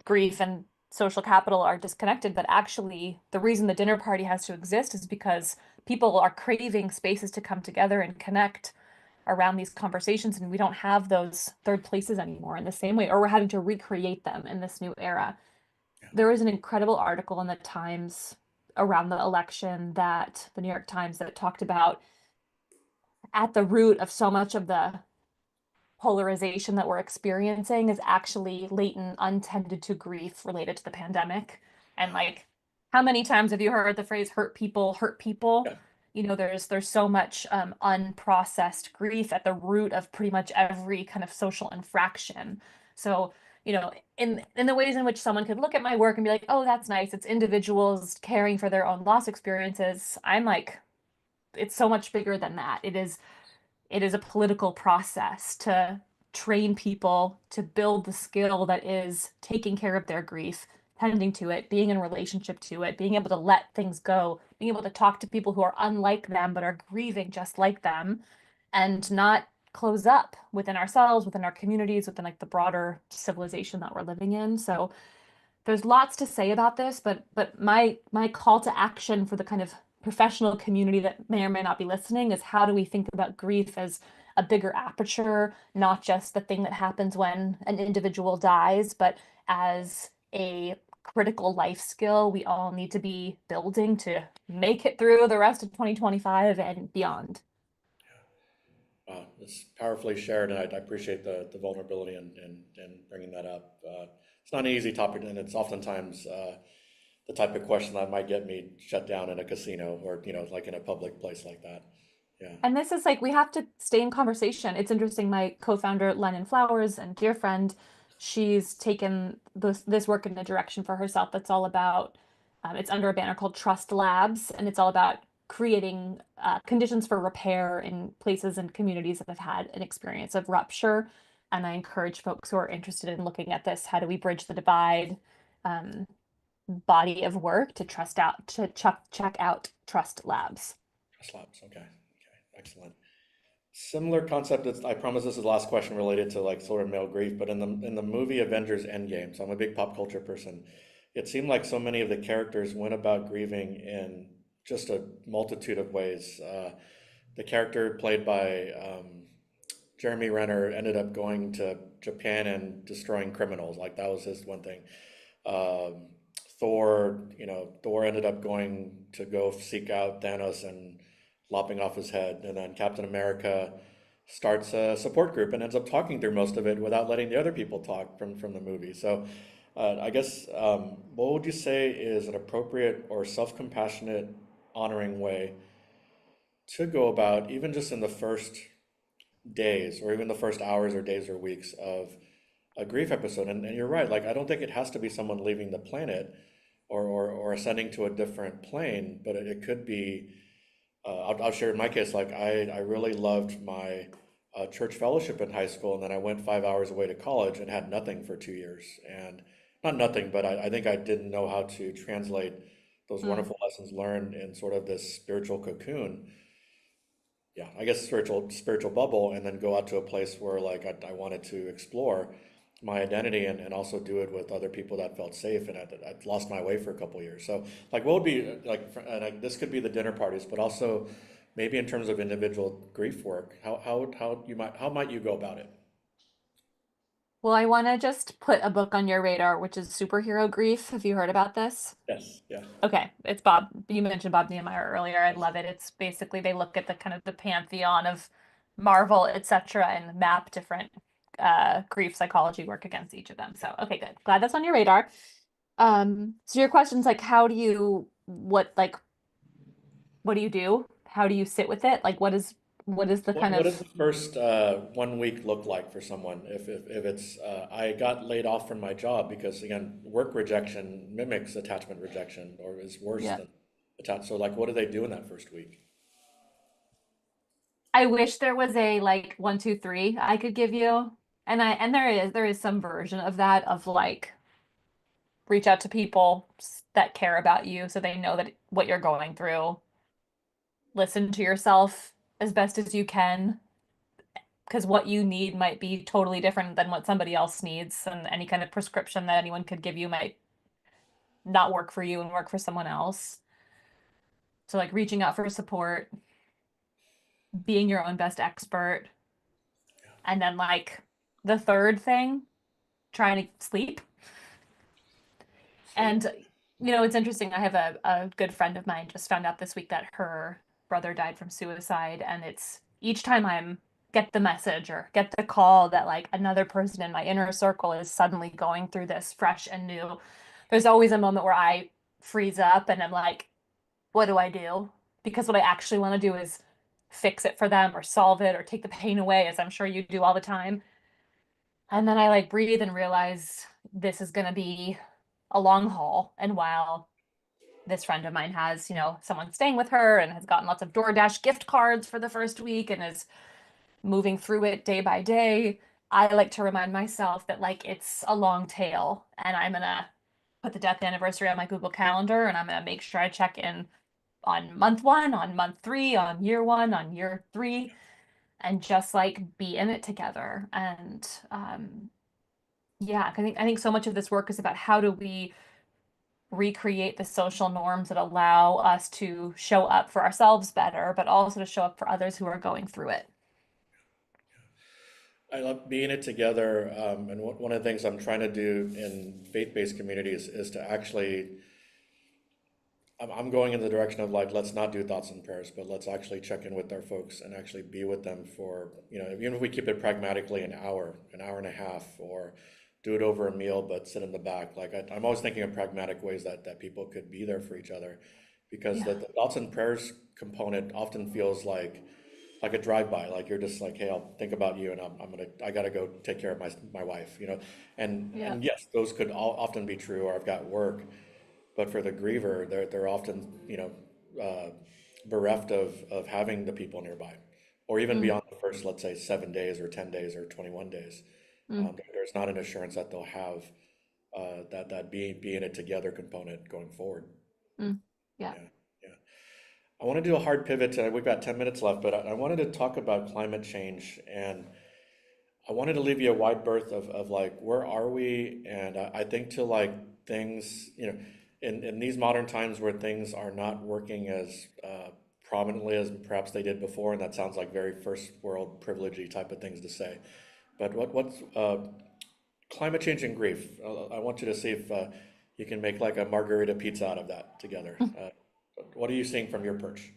grief and social capital are disconnected, but actually, the reason the dinner party has to exist is because people are craving spaces to come together and connect around these conversations, and we don't have those third places anymore in the same way, or we're having to recreate them in this new era. There was an incredible article in the Times around the election that the New York Times that talked about at the root of so much of the polarization that we're experiencing is actually latent, untended to grief related to the pandemic. And like, how many times have you heard the phrase hurt people hurt people? Yeah. There's so much unprocessed grief at the root of pretty much every kind of social infraction. So, in the ways in which someone could look at my work and be like, oh, that's nice. It's individuals caring for their own loss experiences. I'm like, it's so much bigger than that. It is a political process to train people to build the skill that is taking care of their grief, tending to it, being in relationship to it, being able to let things go, being able to talk to people who are unlike them but are grieving just like them, and not close up within ourselves, within our communities, within like the broader civilization that we're living in. So there's lots to say about this, but my call to action for the kind of professional community that may or may not be listening is how do we think about grief as a bigger aperture, not just the thing that happens when an individual dies, but as a critical life skill we all need to be building to make it through the rest of 2025 and beyond. It's powerfully shared, and I appreciate the vulnerability and bringing that up. It's not an easy topic, and it's oftentimes the type of question that might get me shut down in a casino or, like in a public place like that. Yeah. And this is like, we have to stay in conversation. It's interesting. My co-founder, Lennon Flowers, and dear friend, she's taken this work in a direction for herself that's all about, it's under a banner called Trust Labs, and it's all about creating conditions for repair in places and communities that have had an experience of rupture. And I encourage folks who are interested in looking at this, how do we bridge the divide, um, body of work to check out Trust Labs. Trust Labs. Okay. Okay. Excellent. Similar concept. I promise this is the last question related to like sort of male grief, but in the movie Avengers Endgame, so I'm a big pop culture person. It seemed like so many of the characters went about grieving in just a multitude of ways. The character played by Jeremy Renner ended up going to Japan and destroying criminals. Like that was his one thing. Um, Thor ended up going to go seek out Thanos and lopping off his head, and then Captain America starts a support group and ends up talking through most of it without letting the other people talk from the movie. So, I guess what would you say is an appropriate or self-compassionate, honoring way to go about, even just in the first days or even the first hours or days or weeks of a grief episode? And you're right, like I don't think it has to be someone leaving the planet or ascending to a different plane, but it could be, I'll share in my case, like I really loved my church fellowship in high school, and then I went 5 hours away to college and had nothing for 2 years. And not nothing, but I think I didn't know how to translate those Mm. wonderful lessons learned in sort of this spiritual cocoon, yeah, I guess spiritual bubble, and then go out to a place where like I wanted to explore my identity and also do it with other people that felt safe. And I'd lost my way for a couple of years. So like what would be this could be the dinner parties, but also maybe in terms of individual grief work, how might you go about it? Well, I want to just put a book on your radar, which is Superhero Grief. Have you heard about this? Yes, yeah, Okay, it's Bob. You mentioned Bob Nehmeyer earlier. I love it. It's basically they look at the kind of the pantheon of Marvel, etc., and map different grief psychology work against each of them. So, okay, good. Glad that's on your radar. So your question's like, what do you do? How do you sit with it? Like, what is the kind what does of the first 1 week look like for someone if it's I got laid off from my job because again work rejection mimics attachment rejection or is worse yeah. than attached, so like what do they do in that first week? I wish there was a like 1, 2, 3 I could give you. And there is some version of that of like reach out to people that care about you so they know that what you're going through. Listen to yourself as best as you can because what you need might be totally different than what somebody else needs, and any kind of prescription that anyone could give you might not work for you and work for someone else. So like reaching out for support, being your own best expert, and then like the third thing, trying to sleep. Sleep. And it's interesting. I have a good friend of mine just found out this week that her brother died from suicide, and it's each time I'm get the message or get the call that like another person in my inner circle is suddenly going through this fresh and new, there's always a moment where I freeze up and I'm like, what do I do? Because what I actually want to do is fix it for them or solve it or take the pain away, as I'm sure you do all the time. And then I like breathe and realize this is going to be a long haul. And while this friend of mine has, someone staying with her and has gotten lots of DoorDash gift cards for the first week and is moving through it day by day, I like to remind myself that like it's a long tail and I'm gonna put the death anniversary on my Google Calendar and I'm gonna make sure I check in on month one, on month three, on year one, on year three, and just like be in it together. And yeah, I think so much of this work is about how do we recreate the social norms that allow us to show up for ourselves better, but also to show up for others who are going through it. I love being it together, and one of the things I'm trying to do in faith-based communities is to actually, I'm going in the direction of like, let's not do thoughts and prayers, but let's actually check in with our folks and actually be with them for, even if we keep it pragmatically an hour and a half, or do it over a meal, but sit in the back. Like I'm always thinking of pragmatic ways that people could be there for each other, because Yeah. the thoughts and prayers component often feels like a drive-by. Like you're just like, hey, I'll think about you, and I gotta go take care of my wife, you know. Yeah. And yes, those could all often be true, or I've got work. But for the griever, they're often, uh, bereft of having the people nearby, or even Mm, beyond the first, let's say, 7 days or 10 days or 21 days. mm, There's not an assurance that they'll have that being a together component going forward. mm. Yeah. Yeah, yeah. I want to do a hard pivot to, we've got 10 minutes left, but I wanted to talk about climate change, and I wanted to leave you a wide berth of like, where are we? And I think to like things, in these modern times where things are not working as prominently as perhaps they did before, and that sounds like very first world privilegey type of things to say. But what's climate change and grief? I want you to see if you can make like a margarita pizza out of that together. What are you seeing from your perch?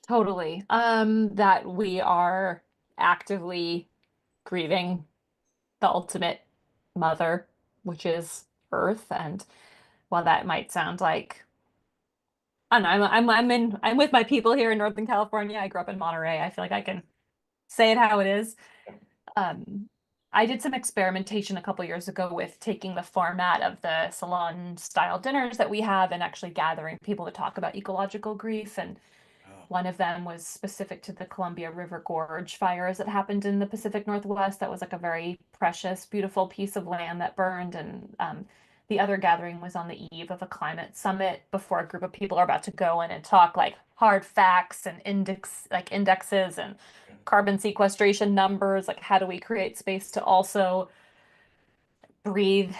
Totally. That we are actively grieving the ultimate mother, which is Earth. And while that might sound like, I don't know, I'm with my people here in Northern California. I grew up in Monterey. I feel like I can say it how it is. Um, I did some experimentation a couple years ago with taking the format of the salon style dinners that we have and actually gathering people to talk about ecological grief. And Oh, one of them was specific to the Columbia River Gorge fires that happened in the Pacific Northwest. That was like a very precious, beautiful piece of land that burned. And the other gathering was on the eve of a climate summit before a group of people are about to go in and talk like hard facts and indexes and yeah, carbon sequestration numbers. Like, how do we create space to also breathe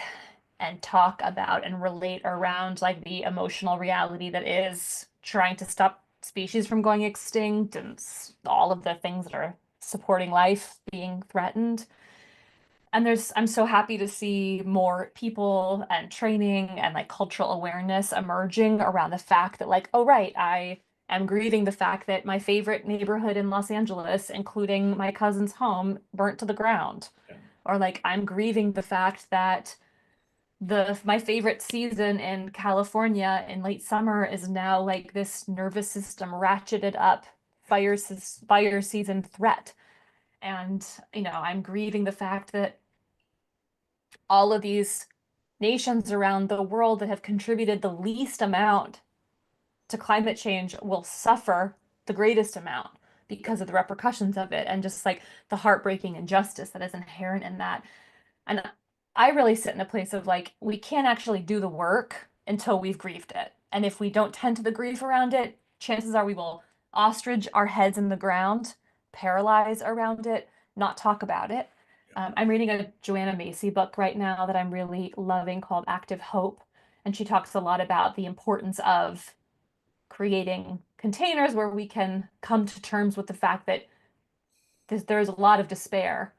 and talk about and relate around like the emotional reality that is trying to stop species from going extinct and all of the things that are supporting life being threatened. And I'm so happy to see more people and training and like cultural awareness emerging around the fact that like, oh right, I am grieving the fact that my favorite neighborhood in Los Angeles, including my cousin's home, burnt to the ground. yeah, Or like I'm grieving the fact that the my favorite season in California in late summer is now like this nervous system ratcheted up fire season threat. And I'm grieving the fact that all of these nations around the world that have contributed the least amount to climate change will suffer the greatest amount yeah, because of the repercussions of it and just like the heartbreaking injustice that is inherent in that. And I really sit in a place of like, we can't actually do the work until we've grieved it. And if we don't tend to the grief around it, chances are we will ostrich our heads in the ground, paralyze around it, not talk about it. I'm reading a Joanna Macy book right now that I'm really loving called Active Hope. And she talks a lot about the importance of creating containers where we can come to terms with the fact that there's a lot of despair,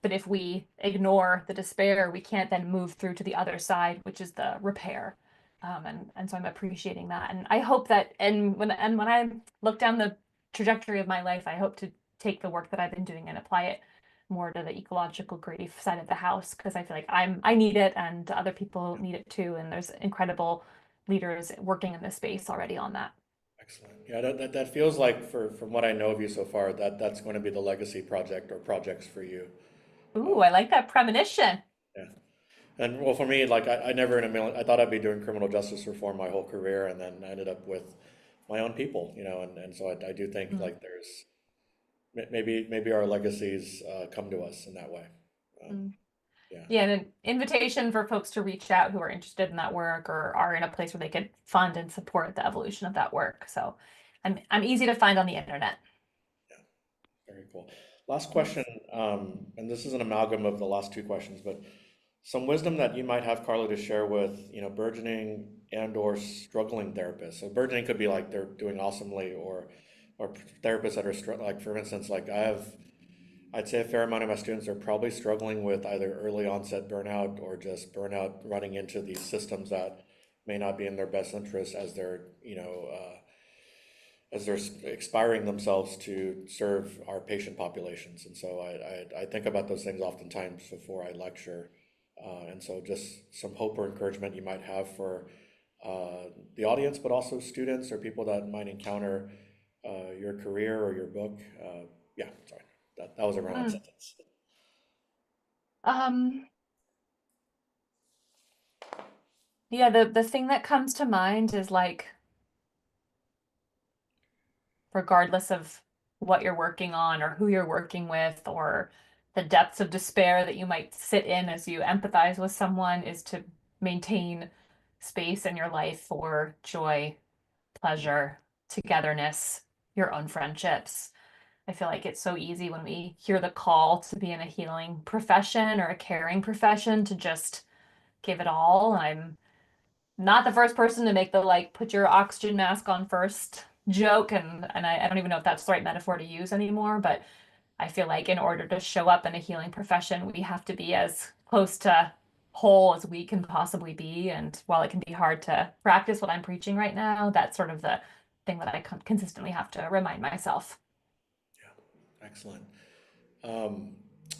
but if we ignore the despair, we can't then move through to the other side, which is the repair. And so I'm appreciating that. And I hope that, and when I look down the trajectory of my life, I hope to take the work that I've been doing and apply it more to the ecological grief side of the house, because I feel like I need it and other people yeah. need it too. And there's incredible leaders working in this space already on that. Excellent. Yeah, that feels like, from what I know of you so far, that's going to be the legacy project or projects for you. Ooh, Um, I like that premonition. yeah. And well, for me, like I never in a million, I thought I'd be doing criminal justice reform my whole career, and then I ended up with my own people, and so I do think Mm, like there's maybe our legacies come to us in that way. Um, mm. yeah. Yeah, and an invitation for folks to reach out who are interested in that work or are in a place where they could fund and support the evolution of that work. So I'm easy to find on the internet. Very cool. Last question, Thanks. and this is an amalgam of the last two questions, but some wisdom that you might have, Carla, to share with, burgeoning and or struggling therapists. So burgeoning could be like they're doing awesomely, or therapists that are like, for instance, like I'd say a fair amount of my students are probably struggling with either early onset burnout or just burnout running into these systems that may not be in their best interest as they're, as they're expiring themselves to serve our patient populations. And so I think about those things oftentimes before I lecture. And so just some hope or encouragement you might have for the audience, but also students or people that might encounter your career or your book. Yeah, sorry, that was a run-on Mm. sentence. Um, yeah, the thing that comes to mind is like, regardless of what you're working on or who you're working with or the depths of despair that you might sit in as you empathize with someone, is to maintain space in your life for joy, pleasure, togetherness, your own friendships. I feel like it's so easy when we hear the call to be in a healing profession or a caring profession to just give it all. I'm not the first person to make the like put your oxygen mask on first joke, and I don't even know if that's the right metaphor to use anymore, but I feel like in order to show up in a healing profession, we have to be as close to whole as we can possibly be. And while it can be hard to practice what I'm preaching right now, that's sort of the thing that I consistently have to remind myself. Yeah, excellent. Um,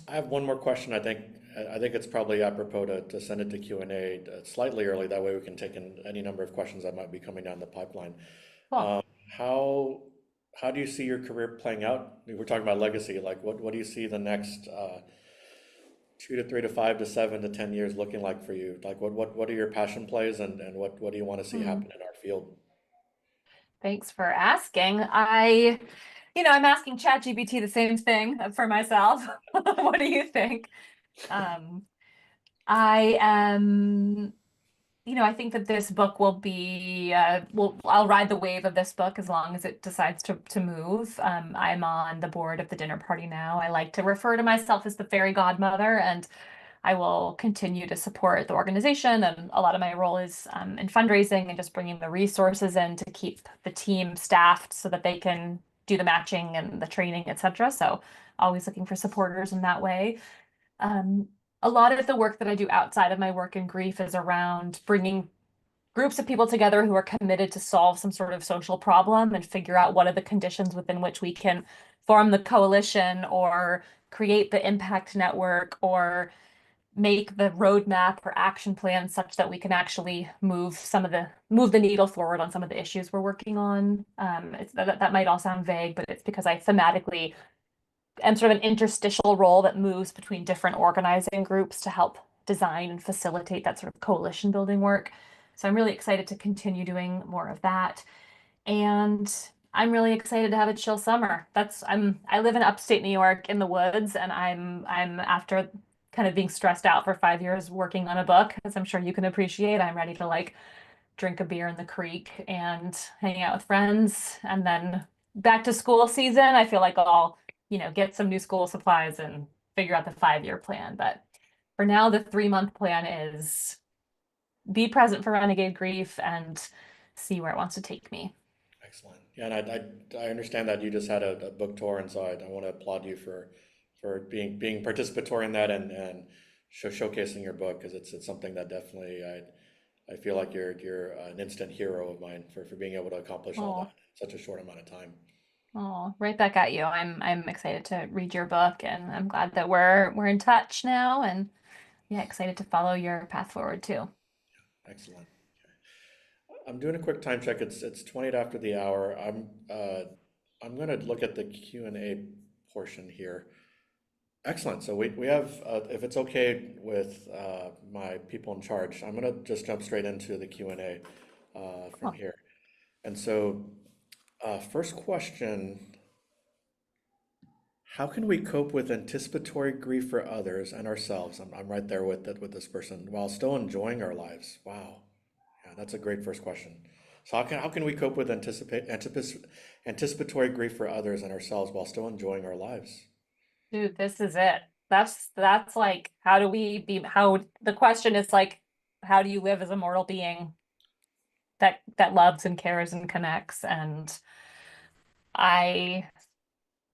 I have one more question. I think it's probably apropos to send it to Q&A slightly early. That way we can take in any number of questions that might be coming down the pipeline. Cool. Um, how how do you see your career playing out? We're talking about legacy. Like, what do you see the next 2 to 3 to 5 to 7 to 10 years looking like for you? Like, what are your passion plays, and what do you want to see Hmm. happen in our field? Thanks for asking. I'm asking ChatGPT the same thing for myself. What do you think? Um, I am I think that this book will be, I'll ride the wave of this book as long as it decides to move. I'm on the board of the dinner party now. I like to refer to myself as the fairy godmother, and I will continue to support the organization. And a lot of my role is in fundraising and just bringing the resources in to keep the team staffed so that they can do the matching and the training, etc. So always looking for supporters in that way. Um, a lot of the work that I do outside of my work in grief is around bringing groups of people together who are committed to solve some sort of social problem and figure out what are the conditions within which we can form the coalition or create the impact network or make the roadmap or action plan such that we can actually move the needle forward on some of the issues we're working on. That might all sound vague, but it's because I thematically and sort of an interstitial role that moves between different organizing groups to help design and facilitate that sort of coalition building work. So I'm really excited to continue doing more of that. And I'm really excited to have a chill summer. I live in upstate New York in the woods, and I'm after kind of being stressed out for 5 years working on a book, as I'm sure you can appreciate. I'm ready to like drink a beer in the creek and hang out with friends. And then back to school season, I feel like I'll, get some new school supplies and figure out the 5 year plan. But for now, the 3 month plan is be present for Renegade Grief and see where it wants to take me. Excellent. Yeah, and I understand that you just had a book tour, and so I want to applaud you for being participatory in that, and showcasing your book, because it's something that definitely I feel like you're an instant hero of mine for being able to accomplish all that Oh, in such a short amount of time. oh, right back at you. I'm excited to read your book, and I'm glad that we're in touch now, and yeah, excited to follow your path forward too. Excellent. I'm doing a quick time check. It's 20 after the hour. I'm gonna look at the Q&A portion here. Excellent. So we have, if it's okay with my people in charge, I'm gonna just jump straight into the Q&A from Oh, here. And so, first question, how can we cope with anticipatory grief for others and ourselves? I'm right there with this person while still enjoying our lives. Wow. Yeah, that's a great first question. So how can we cope with anticipatory grief for others and ourselves while still enjoying our lives? dude, this is it. That's like, how do we be, how the question is like, how do you live as a mortal being that loves and cares and connects? And I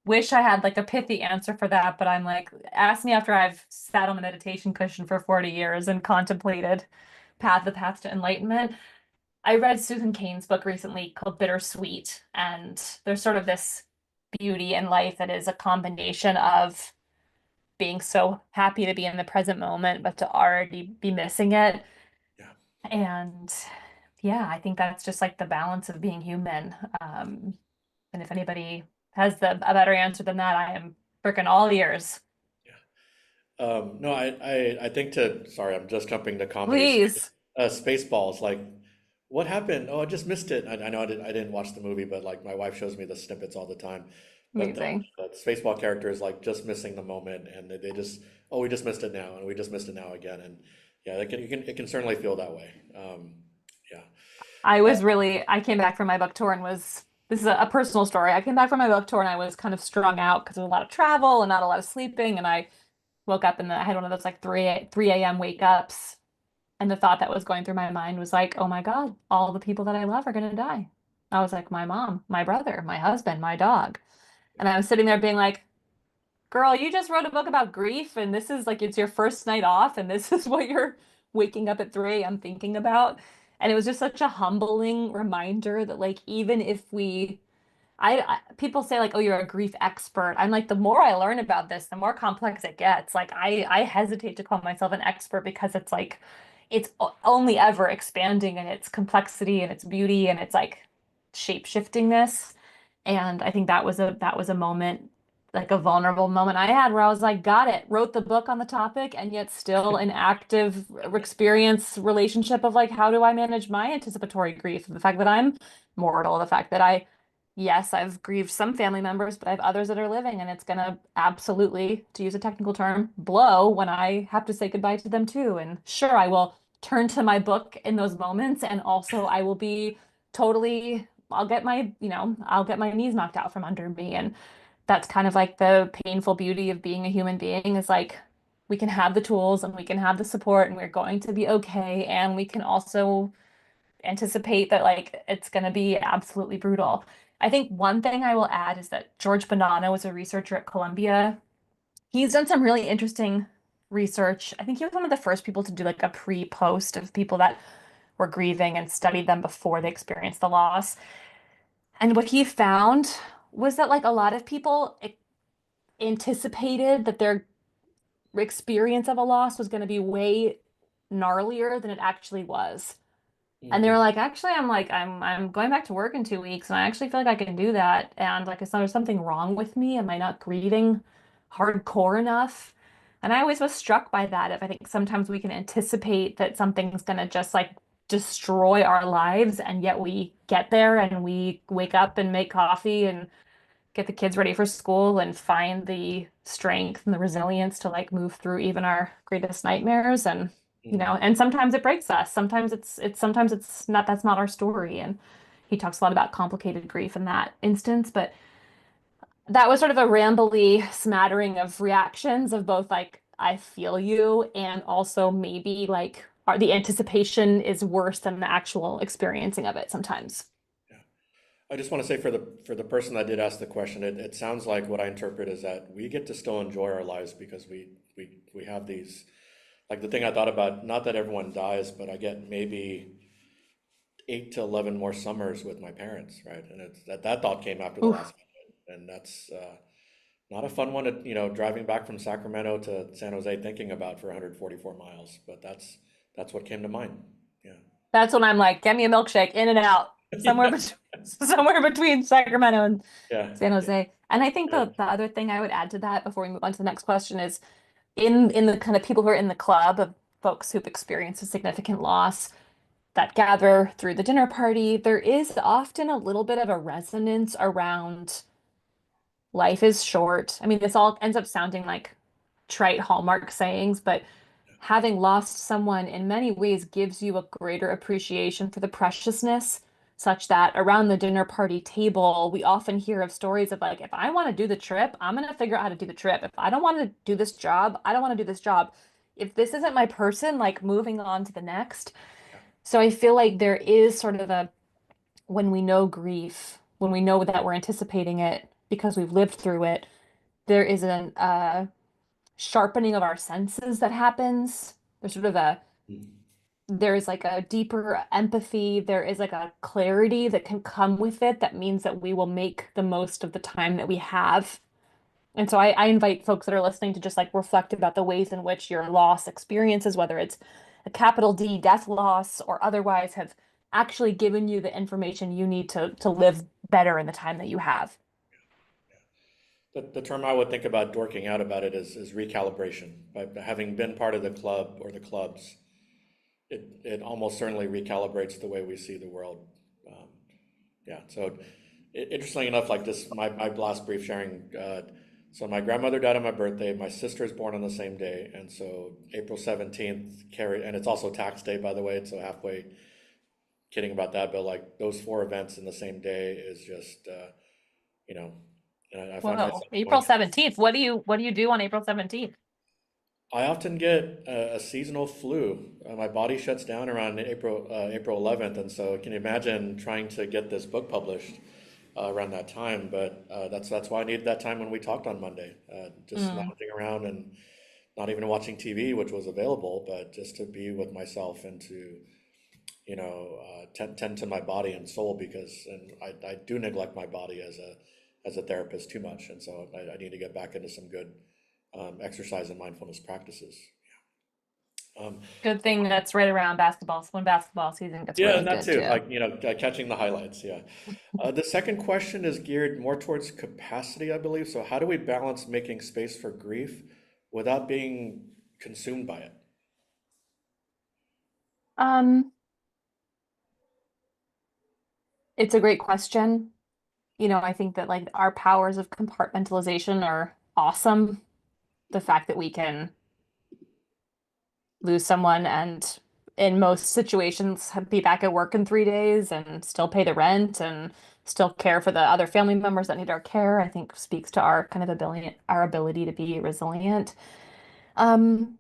wish I had like a pithy answer for that, but I'm like, ask me after I've sat on the meditation cushion for 40 years and contemplated Yeah. the path to enlightenment. I read Susan Cain's book recently called Bittersweet, and there's sort of this beauty in life that is a combination of being so happy to be in the present moment, but to already be missing it. Yeah. And yeah, I think that's just like the balance of being human. And if anybody has a better answer than that, I am freaking all ears. No, I think sorry, I'm just jumping to comedy. Please. Spaceballs, like, what happened? Oh, I just missed it. I know I didn't watch the movie, but like my wife shows me the snippets all the time. But Amazing. the Spaceball character is like just missing the moment, and they just, oh, we just missed it now, and we just missed it now again, and yeah, it can certainly feel that way. Yeah. Uh, I came back from my book tour and this is a personal story. I came back from my book tour and I was kind of strung out because of a lot of travel and not a lot of sleeping. And I woke up and I had one of those like 3 a.m. wake ups. And the thought that was going through my mind was like, oh my God, all the people that I love are going to die. I was like, my mom, my brother, my husband, my dog. And I was sitting there being like, girl, you just wrote a book about grief, and this is like it's your first night off, and this is what you're waking up at 3 a.m. thinking about. And it was just such a humbling reminder that like even if people say like, oh, you're a grief expert. I'm like, the more I learn about this, the more complex it gets. Like I hesitate to call myself an expert because it's like only ever expanding in its complexity and its beauty and its like shape-shiftingness. And I think that was a moment, like a vulnerable moment I had where I was like, got it, wrote the book on the topic, and yet still an active experience relationship of like, how do I manage my anticipatory grief? The fact that I'm mortal, the fact that yes, I've grieved some family members, but I have others that are living, and it's gonna absolutely, to use a technical term, blow when I have to say goodbye to them too. And sure, I will turn to my book in those moments, and also I will be totally, I'll get my knees knocked out from under me. And that's kind of like the painful beauty of being a human being is like we can have the tools and we can have the support and we're going to be okay. And we can also anticipate that like it's going to be absolutely brutal. I think one thing I will add is that George Bonanno was a researcher at Columbia. He's done some really interesting research. I think he was one of the first people to do like a pre-post of people that were grieving and studied them before they experienced the loss. And what he found was that like a lot of people anticipated that their experience of a loss was going to be way gnarlier than it actually was. And they were mm, like, actually, I'm going back to work in 2 weeks, and I actually feel like I can do that. And like, is there something wrong with me? Am I not grieving hardcore enough? And I always was struck by that. If I think sometimes we can anticipate that something's gonna just like destroy our lives, and yet we get there and we wake up and make coffee and get the kids ready for school and find the strength and the resilience to like move through even our greatest nightmares. And mm. and sometimes it breaks us. Sometimes it's not, that's not our story. And he talks a lot about complicated grief in that instance. But that was sort of a rambly smattering of reactions of both like I feel you and also maybe like the anticipation is worse than the actual experiencing of it sometimes. Yeah. I just want to say for the person that did ask the question, it sounds like what I interpret is that we get to still enjoy our lives because we have these, like the thing I thought about, not that everyone dies, but I get maybe 8 to 11 more summers with my parents, right? And it's that thought came after the Oof. last one, and that's not a fun one to, driving back from Sacramento to San Jose thinking about for 144 miles, but that's what came to mind. Yeah. That's when I'm like, get me a milkshake, in and out, somewhere Yeah. between somewhere between Sacramento and Yeah. San Yeah. Jose. And I think Right. the other thing I would add to that before we move on to the next question is in the kind of people who are in the club of folks who've experienced a significant loss that gather through the dinner party, there is often a little bit of a resonance around life is short. I mean, this all ends up sounding like trite Hallmark sayings, but having lost someone in many ways gives you a greater appreciation for the preciousness, such that around the dinner party table, we often hear of stories of like, if I want to do the trip, I'm going to figure out how to do the trip. If I don't want to do this job, I don't want to do this job. If this isn't my person, like moving on to the next. Yeah. So I feel like there is sort of when we know grief, when we know that we're anticipating it because we've lived through it, there is an sharpening of our senses that happens. There's sort of a Mm. there's like a deeper empathy. There is like a clarity that can come with it that means that we will make the most of the time that we have. And so I invite folks that are listening to just like reflect about the ways in which your loss experiences, whether it's a capital D death loss or otherwise, have actually given you the information you need to live better in the time that you have. The term I would think about dorking out about it is recalibration. By having been part of the club or the clubs, it almost certainly recalibrates the way we see the world. Um, yeah. So interestingly enough, like this, my last brief sharing. So my grandmother died on my birthday. My sister is born on the same day, and so April 17th carry, and it's also tax day, by the way. So halfway kidding about that, but like those four events in the same day is just, you know, and I find Whoa, myself April going. 17th. What do you do on April 17th? I often get a seasonal flu. My body shuts down around April 11th, and so can you imagine trying to get this book published around that time? But that's why I needed that time when we talked on Monday, just Mm, lounging around and not even watching TV, which was available, but just to be with myself and to tend to my body and soul because and I do neglect my body as a therapist too much, and so I need to get back into some good exercise and mindfulness practices. Um, good thing that's right around basketball, when basketball season gets yeah, really and that good too, too. like catching the highlights. Yeah. The second question is geared more towards capacity, I believe. So, how do we balance making space for grief without being consumed by it? Um, it's a great question. I think that like our powers of compartmentalization are awesome. The fact that we can lose someone and in most situations be back at work in 3 days and still pay the rent and still care for the other family members that need our care, I think speaks to our kind of ability to be resilient. Um,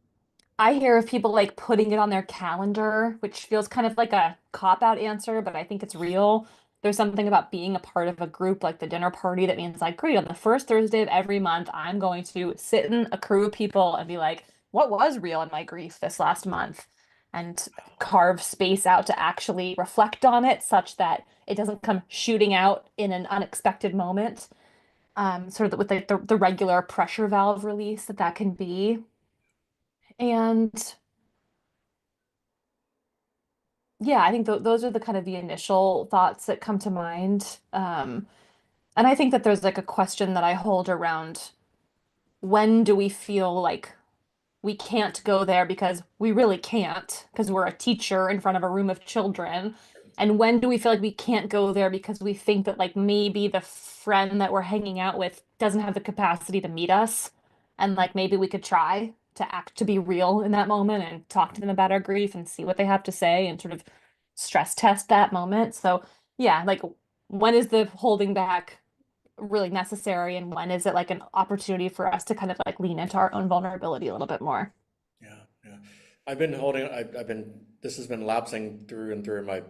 I hear of people like putting it on their calendar, which feels kind of like a cop-out answer, but I think it's real. There's something about being a part of a group like the dinner party that means like, great, on the first Thursday of every month, I'm going to sit in a crew of people and be like, what was real in my grief this last month? And carve space out to actually reflect on it such that it doesn't come shooting out in an unexpected moment. Sort of with the regular pressure valve release that can be. And yeah, I think th those are the kind of the initial thoughts that come to mind. And I think that there's like a question that I hold around when do we feel like we can't go there because we really can't, because we're a teacher in front of a room of children. And when do we feel like we can't go there because we think that like maybe the friend that we're hanging out with doesn't have the capacity to meet us? And like maybe we could try to act to be real in that moment and talk to them about our grief and see what they have to say and sort of stress test that moment. So yeah, like when is the holding back really necessary and when is it like an opportunity for us to kind of like lean into our own vulnerability a little bit more? Yeah, yeah. I've been, this has been lapsing through and through my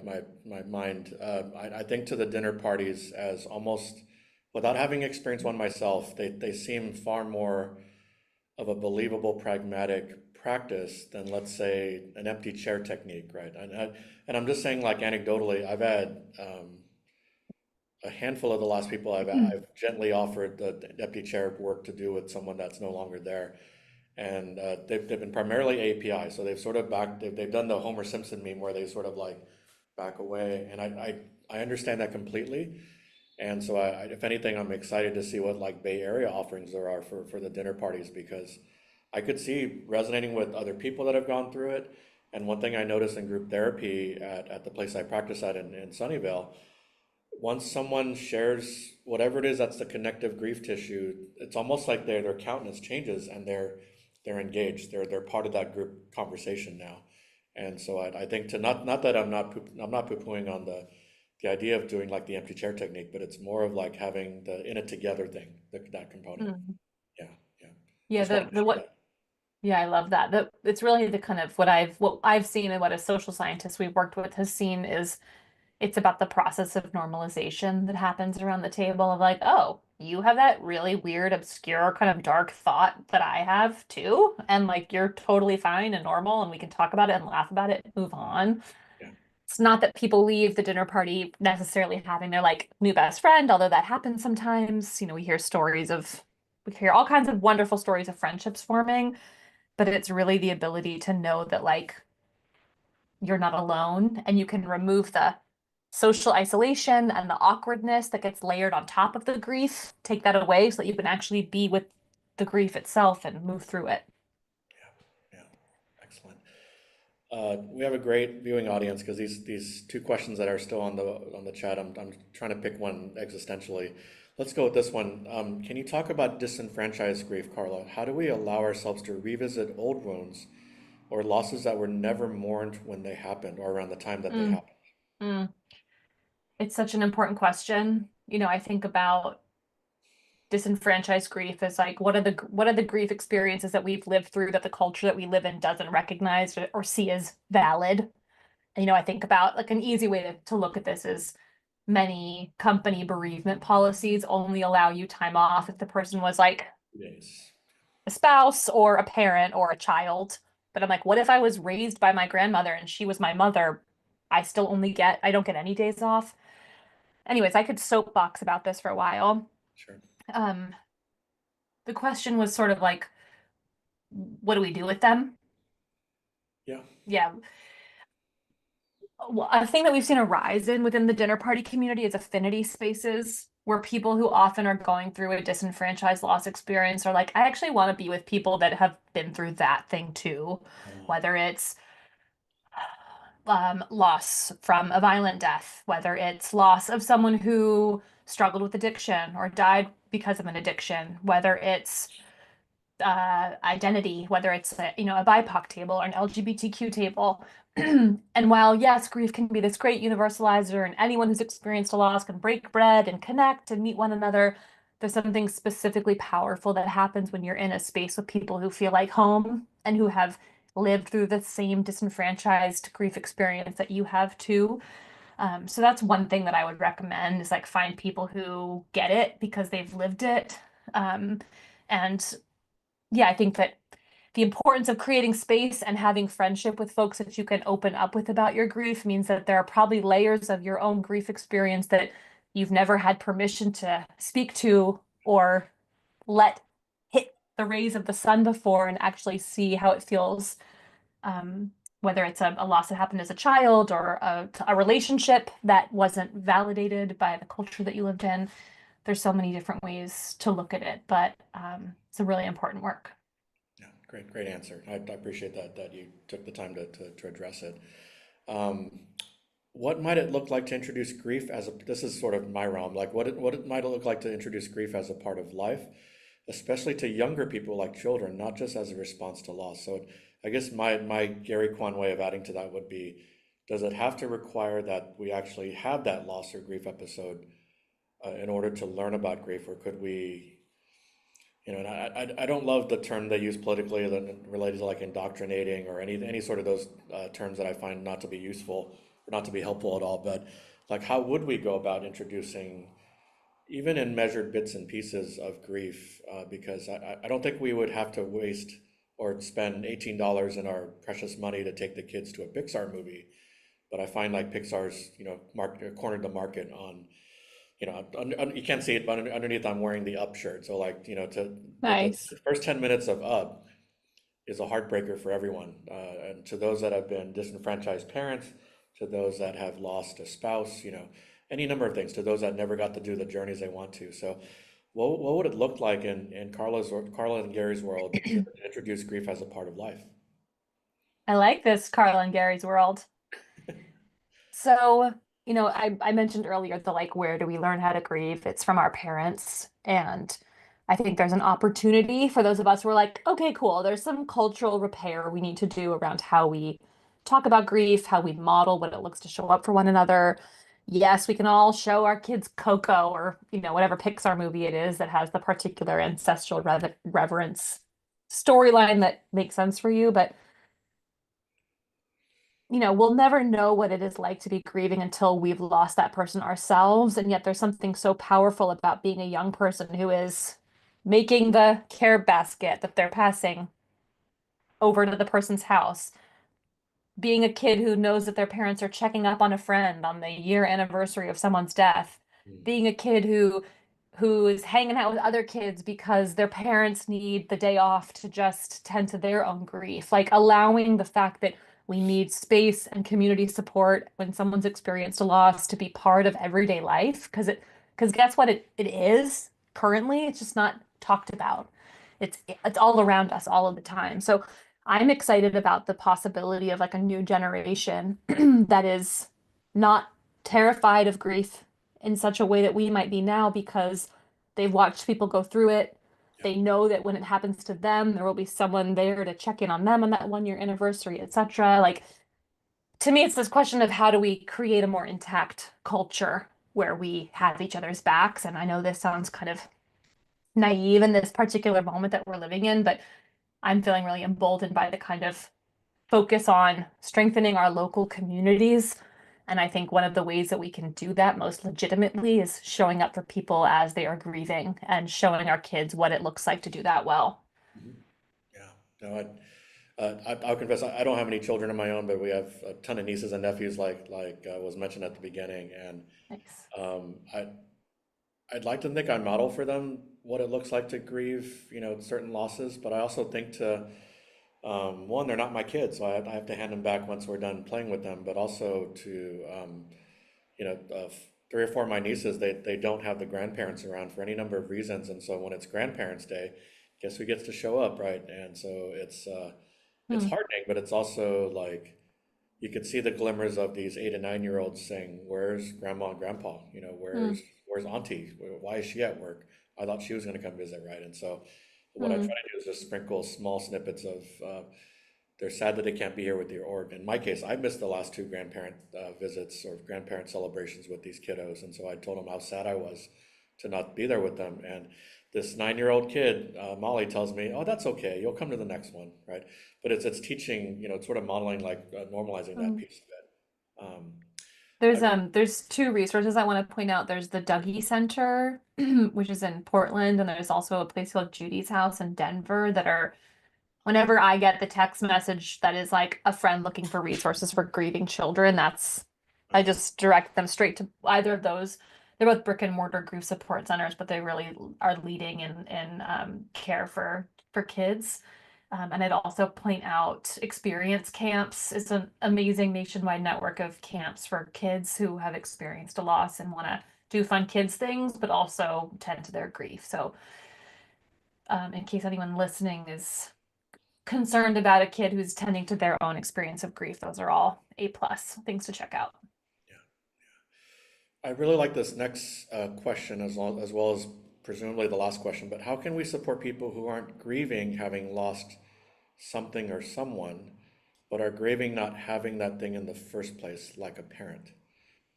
mind. I think to the dinner parties as almost, without having experienced one myself, they seem far more of a believable, pragmatic practice than, let's say, an empty chair technique, right? And I'm just saying, like anecdotally, I've had a handful of the last people Mm. I've gently offered the empty chair work to do with someone that's no longer there, and they've been primarily API, so they've sort of they've done the Homer Simpson meme where they sort of like back away, and I understand that completely, and so if anything, I'm excited to see what like Bay Area offerings there are for the dinner parties because I could see resonating with other people that have gone through it, and one thing I noticed in group therapy at the place I practice at in Sunnyvale, once someone shares whatever it is that's the connective grief tissue, it's almost like their countenance changes and they're engaged. They're part of that group conversation now. And so I think to not that I'm not poo-pooing on the idea of doing like the empty chair technique, but it's more of like having the in it together thing, that component. Mm. Yeah, yeah. Yeah, Just wanted to the share what that. yeah, I love that. It's really the kind of what I've seen and what a social scientist we've worked with has seen is it's about the process of normalization that happens around the table of like, oh, you have that really weird, obscure, kind of dark thought that I have too. And like, you're totally fine and normal, and we can talk about it and laugh about it and move on. Yeah. It's not that people leave the dinner party necessarily having their like new best friend, although that happens sometimes. We hear all kinds of wonderful stories of friendships forming, but it's really the ability to know that like you're not alone and you can remove the social isolation and the awkwardness that gets layered on top of the grief, take that away so that you can actually be with the grief itself and move through it. Yeah, yeah, excellent. We have a great viewing audience because these two questions that are still on the chat, I'm trying to pick one existentially. Let's go with this one. Can you talk about disenfranchised grief, Carla? How do we allow ourselves to revisit old wounds or losses that were never mourned when they happened or around the time that they Mm, happened? mm. It's such an important question. I think about disenfranchised grief as like what are the grief experiences that we've lived through that the culture that we live in doesn't recognize or see as valid. And, I think about like an easy way to look at this is many company bereavement policies only allow you time off if the person was like Yes. a spouse or a parent or a child. But I'm like, what if I was raised by my grandmother and she was my mother? I don't get any days off. Anyways, I could soapbox about this for a while. Sure. Um, the question was sort of like, what do we do with them? Yeah. Yeah. Well, a thing that we've seen a rise in within the dinner party community is affinity spaces where people who often are going through a disenfranchised loss experience are like, I actually want to be with people that have been through that thing too, whether it's loss from a violent death, whether it's loss of someone who struggled with addiction or died because of an addiction, whether it's identity, whether it's a BIPOC table or an LGBTQ table. And while yes, grief can be this great universalizer, and anyone who's experienced a loss can break bread and connect and meet one another, there's something specifically powerful that happens when you're in a space with people who feel like home and who have lived through the same disenfranchised grief experience that you have too. So that's one thing that I would recommend is like find people who get it because they've lived it. And yeah, I think that the importance of creating space and having friendship with folks that you can open up with about your grief means that there are probably layers of your own grief experience that you've never had permission to speak to or let hit the rays of the sun before and actually see how it feels. Whether it's a loss that happened as a child or a relationship that wasn't validated by the culture that you lived in. There's so many different ways to look at it, but it's a really important work. Yeah, great answer. I appreciate that you took the time to address it. Um, what might it look like to introduce grief as this is sort of my realm, like what it might look like to introduce grief as a part of life, especially to younger people like children, not just as a response to loss. So I guess my Gary Quan way of adding to that would be, does it have to require that we actually have that loss or grief episode in order to learn about grief, or could we, and I don't love the term they use politically related to like indoctrinating or any sort of those terms that I find not to be useful or not to be helpful at all. But like, how would we go about introducing, even in measured bits and pieces of grief? Because I don't think we would have to waste or spend $18 in our precious money to take the kids to a Pixar movie. But I find like Pixar's, cornered the market on, you can't see it, but underneath I'm wearing the Up shirt. So like, the Nice. first 10 minutes of Up is a heartbreaker for everyone. And to those that have been disenfranchised parents, to those that have lost a spouse, any number of things, to those that never got to do the journeys they want to. So what would it look like in Carla and Gary's world to introduce grief as a part of life? I like this Carla and Gary's world. So, I mentioned earlier the like, where do we learn how to grieve? It's from our parents. And I think there's an opportunity for those of us who are like, okay, cool. There's some cultural repair we need to do around how we talk about grief, how we model what it looks to show up for one another. Yes, we can all show our kids Coco or, whatever Pixar movie it is that has the particular ancestral reverence storyline that makes sense for you. But we'll never know what it is like to be grieving until we've lost that person ourselves. And yet there's something so powerful about being a young person who is making the care basket that they're passing over to the person's house, being a kid who knows that their parents are checking up on a friend on the year anniversary of someone's death, being a kid who is hanging out with other kids because their parents need the day off to just tend to their own grief, like allowing the fact that we need space and community support when someone's experienced a loss to be part of everyday life, because guess what it is currently, it's just not talked about. It's all around us all of the time. So I'm excited about the possibility of like a new generation that is not terrified of grief in such a way that we might be now, because they've watched people go through it. Yeah. They know that when it happens to them, there will be someone there to check in on them on that 1 year anniversary, etc. Like, to me, it's this question of how do we create a more intact culture where we have each other's backs. And I know this sounds kind of naive in this particular moment that we're living in, but I'm feeling really emboldened by the kind of focus on strengthening our local communities. And I think one of the ways that we can do that most legitimately is showing up for people as they are grieving and showing our kids what it looks like to do that well. Mhm. Yeah. No, I'll confess, I don't have any children of my own, but we have a ton of nieces and nephews, like was mentioned at the beginning, and Nice. um, I I'd like to think I model for them what it looks like to grieve, certain losses, but I also think to one, they're not my kids, so I have to hand them back once we're done playing with them, but also to you know, uh, 3 or 4 of my nieces, they don't have the grandparents around for any number of reasons, and so when it's Grandparents' Day, guess who gets to show up, right? And so it's Hmm. heartening, but it's also like you could see the glimmers of these 8 and 9 year olds saying, "Where's Grandma and Grandpa? Hmm. Where's Auntie? Why is she at work? I thought she was going to come visit, right?" And so what I try Hmm. to do is just sprinkle small snippets of they're sad that they can't be here with you. Or in my case, I missed the last 2 grandparent visits or grandparent celebrations with these kiddos, and so I told them how sad I was to not be there with them. And this 9 year old kid, Molly, tells me, "Oh, that's okay. You'll come to the next one, right?" But it's teaching, it's sort of modeling, like normalizing that Hmm. piece of it. There's I, there's two resources I want to point out. There's the Dougie Center, which is in Portland, and there's also a place called Judy's House in Denver that are, whenever I get the text message that is like a friend looking for resources for grieving children, I just direct them straight to either of those. They're both brick and mortar grief support centers, but they really are leading in care for kids. And I'd also point out Experience Camps is an amazing nationwide network of camps for kids who have experienced a loss and want to do fun kids things, but also tend to their grief. So, in case anyone listening is concerned about a kid who's tending to their own experience of grief, those are all A+ things to check out. yeah. I really like this next question, as well as presumably the last question. But how can we support people who aren't grieving having lost something or someone, but are grieving not having that thing in the first place, like a parent?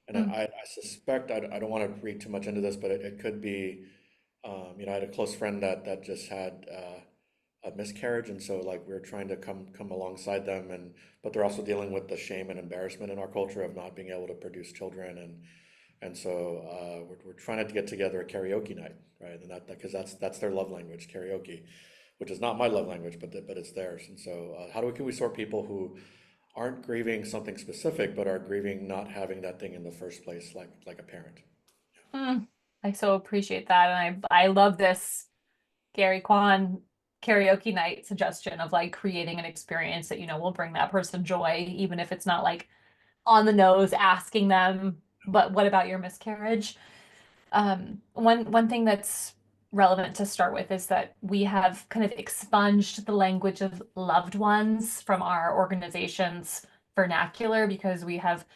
And Mm. I suspect, I don't want to read too much into this, but it could be, I had a close friend that just had a miscarriage, and so like we're trying to come alongside them, and but they're also dealing with the shame and embarrassment in our culture of not being able to produce children, and so we're trying to get together a karaoke night, right? And that because that's their love language, karaoke, which is not my love language, but it's theirs. And so how do we can we sort people who aren't grieving something specific, but are grieving not having that thing in the first place, like a parent? Mm. I so appreciate that. And I love this Gary Quan karaoke night suggestion of like creating an experience that, will bring that person joy, even if it's not like on the nose asking them, but what about your miscarriage? One thing that's relevant to start with is that we have kind of expunged the language of loved ones from our organization's vernacular, because we have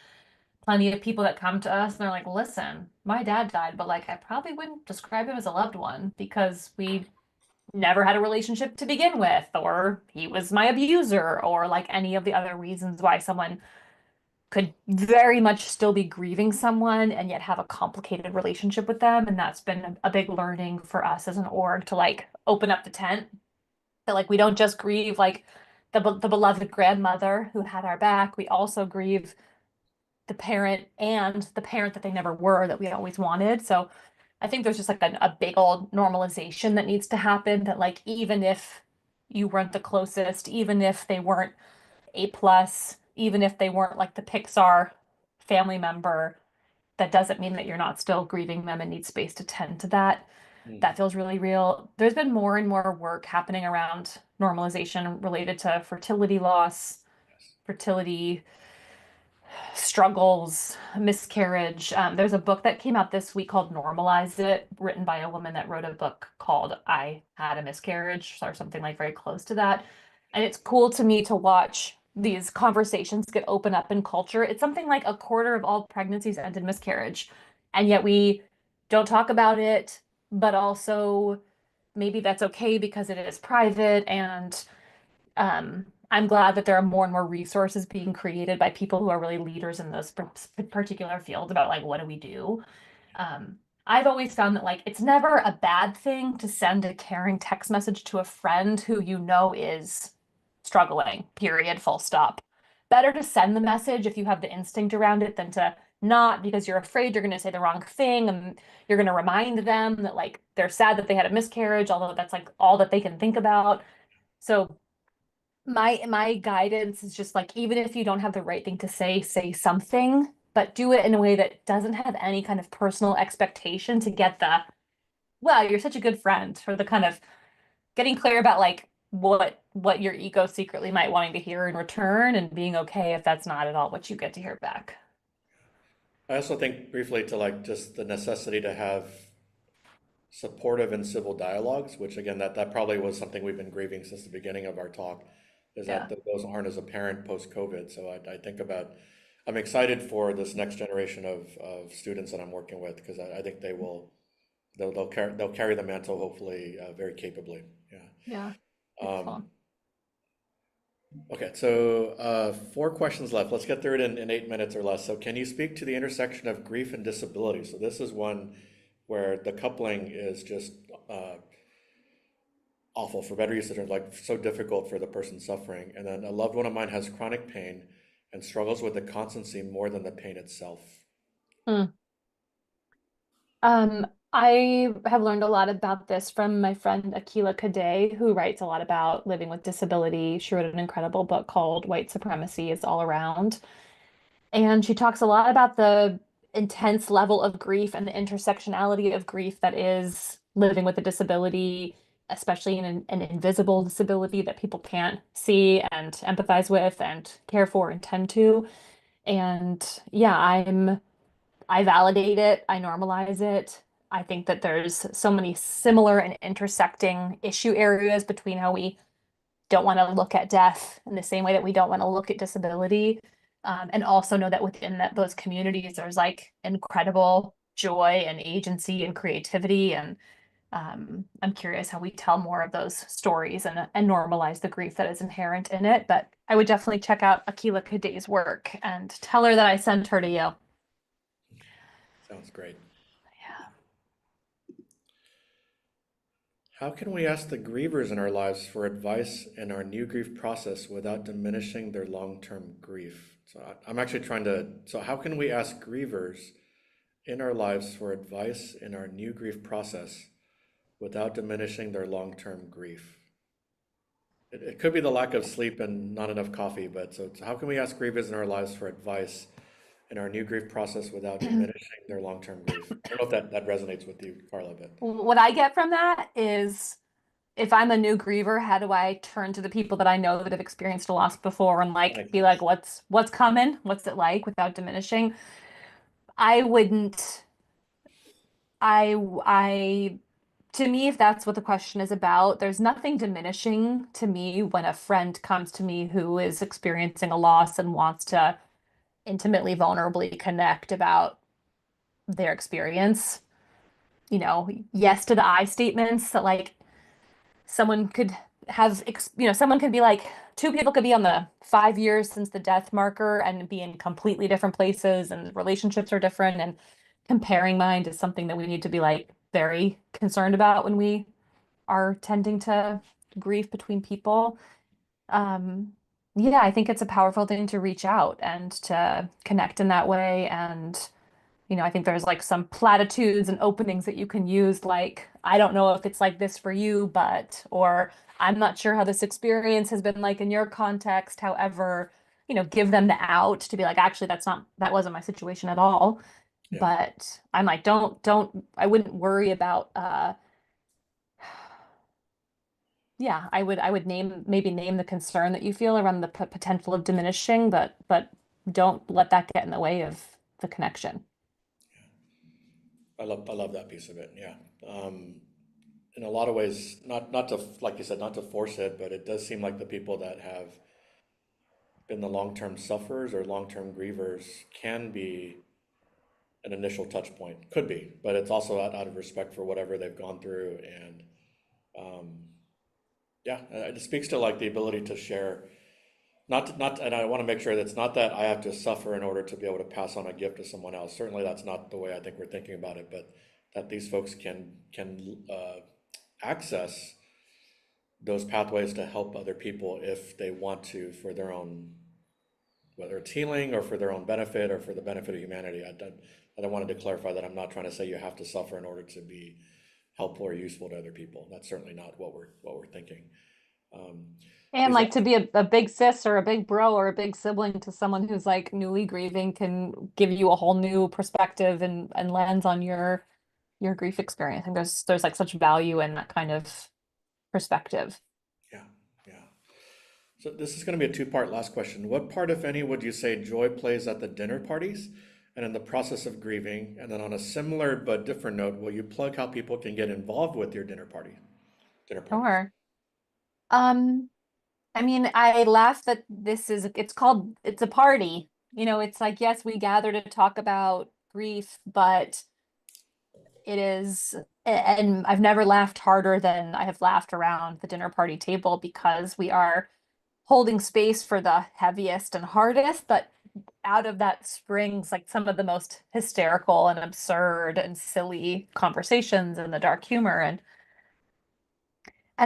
plenty of people that come to us and they're like, listen, my dad died, but like I probably wouldn't describe him as a loved one because we never had a relationship to begin with, or he was my abuser, or like any of the other reasons why someone could very much still be grieving someone and yet have a complicated relationship with them. And that's been a big learning for us as an org to like open up the tent. That like we don't just grieve like the beloved grandmother who had our back. We also grieve the parent and the parent that they never were that we always wanted. So I think there's just like a big old normalization that needs to happen that like even if you weren't the closest, even if they weren't A plus, even if they weren't like the Pixar family member, that doesn't mean that you're not still grieving them and need space to tend to that. That feels really real. There's been more and more work happening around normalization related to fertility loss, fertility struggles, miscarriage. There's a book that came out this week called Normalize It, written by a woman that wrote a book called I Had a Miscarriage, or something like very close to that. And it's cool to me to watch these conversations get open up in culture. It's something like a quarter of all pregnancies end in miscarriage. And yet we don't talk about it, but also maybe that's okay because it is private and I'm glad that there are more and more resources being created by people who are really leaders in those particular fields about like what do we do. I've always found that like it's never a bad thing to send a caring text message to a friend who you know is struggling, period, full stop. Better to send the message if you have the instinct around it than to not because you're afraid you're going to say the wrong thing and you're going to remind them that like they're sad that they had a miscarriage, although that's like all that they can think about. So my guidance is just like even if you don't have the right thing to say something, but do it in a way that doesn't have any kind of personal expectation to get the well, you're such a good friend, or the kind of getting clear about like what your ego secretly might wanting to hear in return and being okay if that's not at all what you get to hear back. I also think briefly to like just the necessity to have supportive and civil dialogues, which again, that probably was something we've been grieving since the beginning of our talk, is that Yeah. those aren't as apparent post-COVID. So I think about, I'm excited for this next generation of students that I'm working with because I think they'll carry the mantle hopefully very capably. Yeah. Yeah. Um, Beautiful. okay, so 4 questions left. Let's get through it in 8 minutes or less. So can you speak to the intersection of grief and disability? So this is one where the coupling is just uh, awful for better usage, like so difficult for the person suffering. And then a loved one of mine has chronic pain and struggles with the constancy more than the pain itself. Mm. I have learned a lot about this from my friend Akila Kadei, who writes a lot about living with disability. She wrote an incredible book called White Supremacy is All Around. And she talks a lot about the intense level of grief and the intersectionality of grief that is living with a disability, especially in an invisible disability that people can't see and empathize with and care for and tend to. And yeah, I validate it, I normalize it. I think that there's so many similar and intersecting issue areas between how we don't want to look at death in the same way that we don't want to look at disability. And also know that within those communities, there's like incredible joy and agency and creativity. And I'm curious how we tell more of those stories and normalize the grief that is inherent in it. But I would definitely check out Akila Kadei's work and tell her that I sent her to you. Sounds great. Yeah. How can we ask the grievers in our lives for advice in our new grief process without diminishing their long-term grief? So I'm actually so how can we ask grievers in our lives for advice in our new grief process without diminishing their long-term grief? It could be the lack of sleep and not enough coffee, but so how can we ask grievers in our lives for advice in our new grief process without diminishing their long-term grief? I don't know if that resonates with you, Carla, but What I get from that is if I'm a new griever, how do I turn to the people that I know that have experienced a loss before and that like makes be like, sense. what's coming? What's it like without diminishing? I wouldn't, I to me, if that's what the question is about, there's nothing diminishing to me when a friend comes to me who is experiencing a loss and wants to intimately, vulnerably connect about their experience. You know, yes to the I statements that like someone could someone could be like, two people could be on the 5 years since the death marker and be in completely different places and relationships are different. And comparing mind is something that we need to be like very concerned about when we are tending to grief between people. Yeah, I think it's a powerful thing to reach out and to connect in that way. And, I think there's like some platitudes and openings that you can use, like, I don't know if it's like this for you, but, or I'm not sure how this experience has been like in your context. However, give them the out to be like, actually, that wasn't my situation at all. Yeah. But I'm like, I wouldn't worry about, yeah, I would maybe name the concern that you feel around the potential of diminishing, but don't let that get in the way of the connection. I love that piece of it. Yeah. In a lot of ways, not to, like you said, not to force it, but it does seem like the people that have been the long-term sufferers or long-term grievers can be an initial touch point. Could be, but it's also out of respect for whatever they've gone through. And um, yeah, it speaks to like the ability to share. And I want to make sure that it's not that I have to suffer in order to be able to pass on a gift to someone else. Certainly, that's not the way I think we're thinking about it. But that these folks can access those pathways to help other people if they want to, for their own, whether it's healing or for their own benefit or for the benefit of humanity. I wanted to clarify that I'm not trying to say you have to suffer in order to be helpful or useful to other people. That's certainly not what we're thinking. Um, And is that like to be a big sis or a big bro or a big sibling to someone who's like newly grieving can give you a whole new perspective and lens on your grief experience. And there's like such value in that kind of perspective. Yeah, yeah. So this is going to be a two-part last question. What part, if any, would you say joy plays at the dinner parties and in the process of grieving? And then on a similar but different note, will you plug how people can get involved with your dinner parties? Sure. Um, I mean, I laugh that it's a party. It's like, yes, we gather to talk about grief, but it is, and I've never laughed harder than I have laughed around the dinner party table because we are holding space for the heaviest and hardest, but out of that springs like some of the most hysterical and absurd and silly conversations and the dark humor. And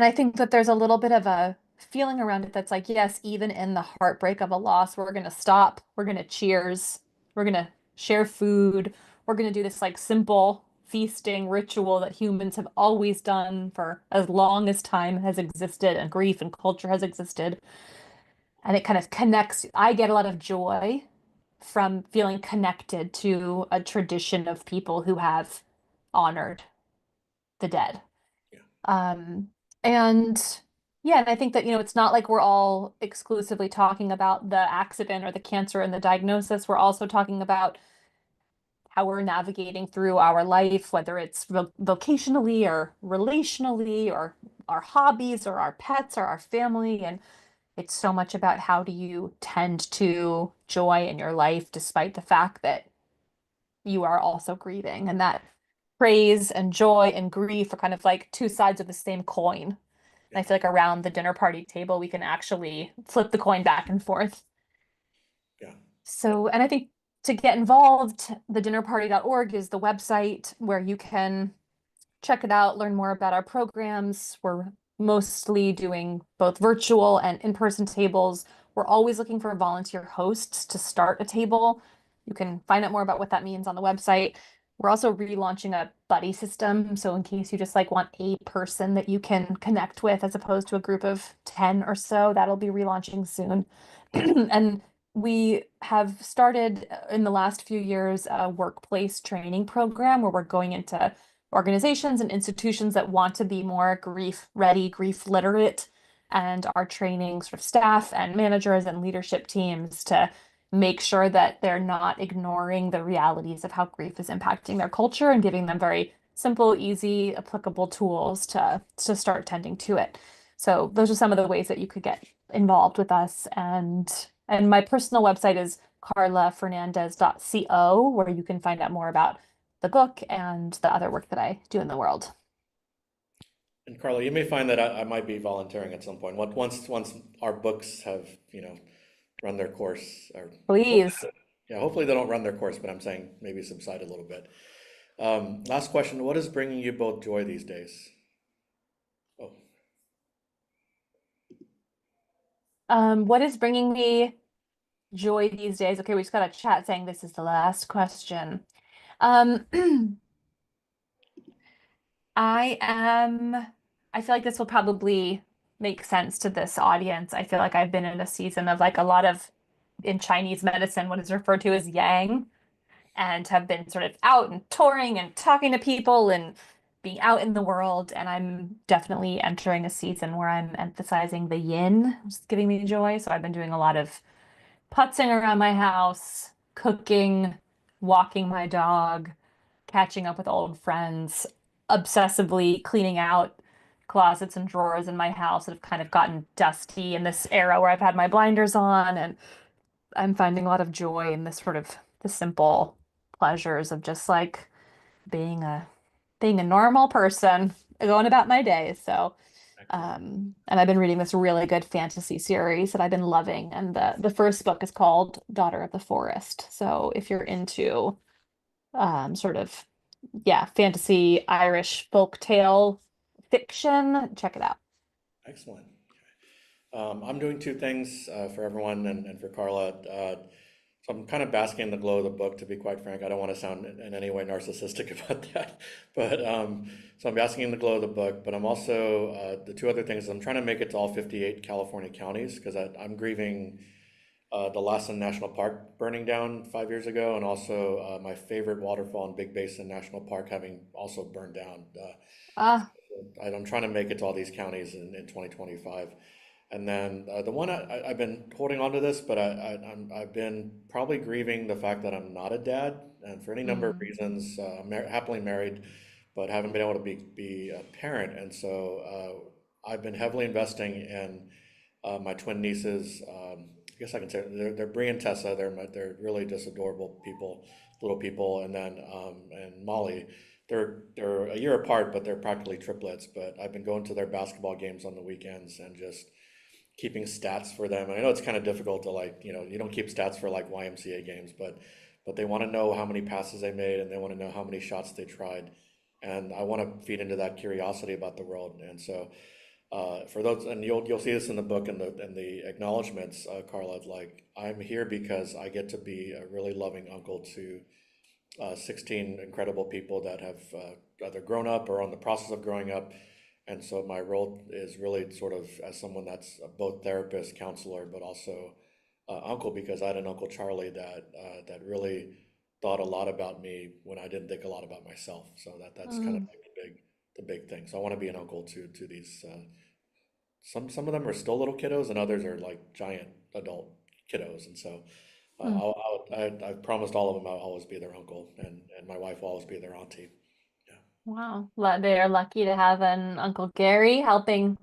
I think that there's a little bit of a feeling around it that's like, yes, even in the heartbreak of a loss, we're going to stop, we're going to cheers, we're going to share food, we're going to do this like simple feasting ritual that humans have always done for as long as time has existed and grief and culture has existed. And it kind of connects. I get a lot of joy from feeling connected to a tradition of people who have honored the dead. Yeah, Um, and yeah, and I think that, it's not like we're all exclusively talking about the accident or the cancer and the diagnosis. We're also talking about how we're navigating through our life, whether it's vocationally or relationally or our hobbies or our pets or our family. And it's so much about how do you tend to joy in your life despite the fact that you are also grieving. And that praise and joy and grief are kind of like two sides of the same coin. And yeah, I feel like around the dinner party table, we can actually flip the coin back and forth. yeah. So, and I think to get involved, thedinnerparty.org is the website where you can check it out, learn more about our programs. We're mostly doing both virtual and in-person tables. We're always looking for volunteer hosts to start a table. You can find out more about what that means on the website. We're also relaunching a buddy system. So in case you just like want a person that you can connect with as opposed to a group of 10 or so, that'll be relaunching soon. And we have started in the last few years a workplace training program where we're going into organizations and institutions that want to be more grief ready, grief literate, and are training sort of staff and managers and leadership teams to make sure that they're not ignoring the realities of how grief is impacting their culture and giving them very simple, easy, applicable tools to start tending to it. So those are some of the ways that you could get involved with us. And my personal website is carlafernandez.co, where you can find out more about the book and the other work that I do in the world. And Carla, you may find that I might be volunteering at some point. Once our books have, run their course, or Please. yeah, hopefully they don't run their course, but I'm saying maybe subside a little bit. Last question, what is bringing you both joy these days? Oh, What is bringing me joy these days? Okay, we just got a chat saying this is the last question. Um, I am, I feel like this will probably make sense to this audience. I feel like I've been in a season of like a lot of, in Chinese medicine, what is referred to as yang, and have been sort of out and touring and talking to people and being out in the world. And I'm definitely entering a season where I'm emphasizing the yin, which is giving me joy. So I've been doing a lot of putzing around my house, cooking, walking my dog, catching up with old friends, obsessively cleaning out closets and drawers in my house that have kind of gotten dusty in this era where I've had my blinders on, and I'm finding a lot of joy in this sort of the simple pleasures of just like being a being a normal person, going about my day. So Excellent. and I've been reading this really good fantasy series that I've been loving. And the first book is called Daughter of the Forest. So if you're into sort of, yeah, fantasy Irish folk tale fiction, check it out. Excellent. I'm doing two things for everyone and for Carla. So I'm kind of basking in the glow of the book, to be quite frank. I don't want to sound in any way narcissistic about that, but so I'm basking in the glow of the book. But I'm also the two other things. I'm trying to make it to all 58 California counties because I'm grieving the Lassen National Park burning down 5 years ago, and also my favorite waterfall in Big Basin National Park having also burned down. Ah, I'm trying to make it to all these counties in 2025. And then the one I've been holding on to this, but I've been probably grieving the fact that I'm not a dad, and for any number of mm, reasons. I'm happily married, but haven't been able to be a parent. And so I've been heavily investing in my twin nieces. I guess I can say they're Bree and Tessa. They're really just adorable people, little people. And then and Molly. They're a year apart, but they're practically triplets. But I've been going to their basketball games on the weekends and just keeping stats for them. And I know it's kind of difficult to like, you don't keep stats for like YMCA games, but they want to know how many passes they made and they want to know how many shots they tried. And I want to feed into that curiosity about the world. And so for those, and you'll see this in the book and the acknowledgments, Carla, like I'm here because I get to be a really loving uncle to 16 incredible people that have either grown up or on the process of growing up. And so my role is really sort of as someone that's both therapist, counselor, but also uncle, because I had an Uncle Charlie that really thought a lot about me when I didn't think a lot about myself. So that's kind of mm, like the big thing. So I want to be an uncle to these. Some of them are still little kiddos, and others are like giant adult kiddos. And so mm. I've promised all of them I'll always be their uncle, and my wife will always be their auntie. Yeah. Wow. They're lucky to have an Uncle Gary helping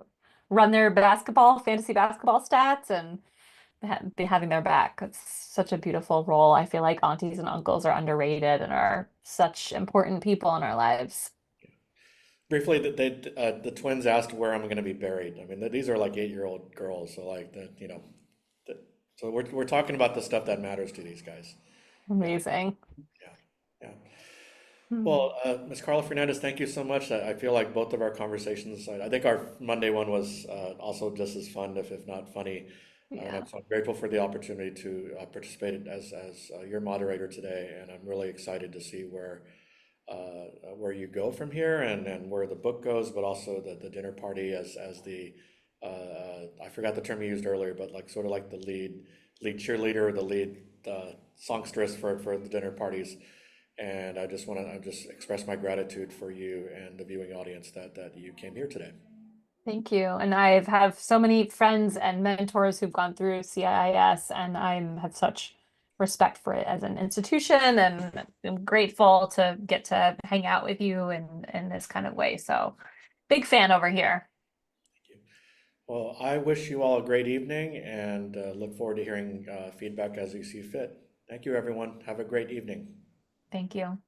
run their fantasy basketball stats and be having their back. It's such a beautiful role. I feel like aunties and uncles are underrated and are such important people in our lives. Briefly, the twins asked where I'm going to be buried. I mean, these are like 8-year-old girls, so like the, so we're talking about the stuff that matters to these guys. Yeah, Amazing. yeah, yeah. Hmm. Well, Ms. Carla Fernandez, thank you so much. I feel like both of our conversations, I think our Monday one was also just as fun, if not funny. And Yeah. I'm grateful for the opportunity to participate as your moderator today. And I'm really excited to see where you go from here and where the book goes, but also the dinner party as the, I forgot the term you used earlier, but like sort of like the lead cheerleader, the lead songstress for the dinner parties. And I just express my gratitude for you and the viewing audience that you came here today. Thank you. And I have so many friends and mentors who've gone through CIIS, and have such respect for it as an institution, and I'm grateful to get to hang out with you in this kind of way. So big fan over here. Thank you. Well, I wish you all a great evening and look forward to hearing feedback as you see fit. Thank you, everyone. Have a great evening. Thank you.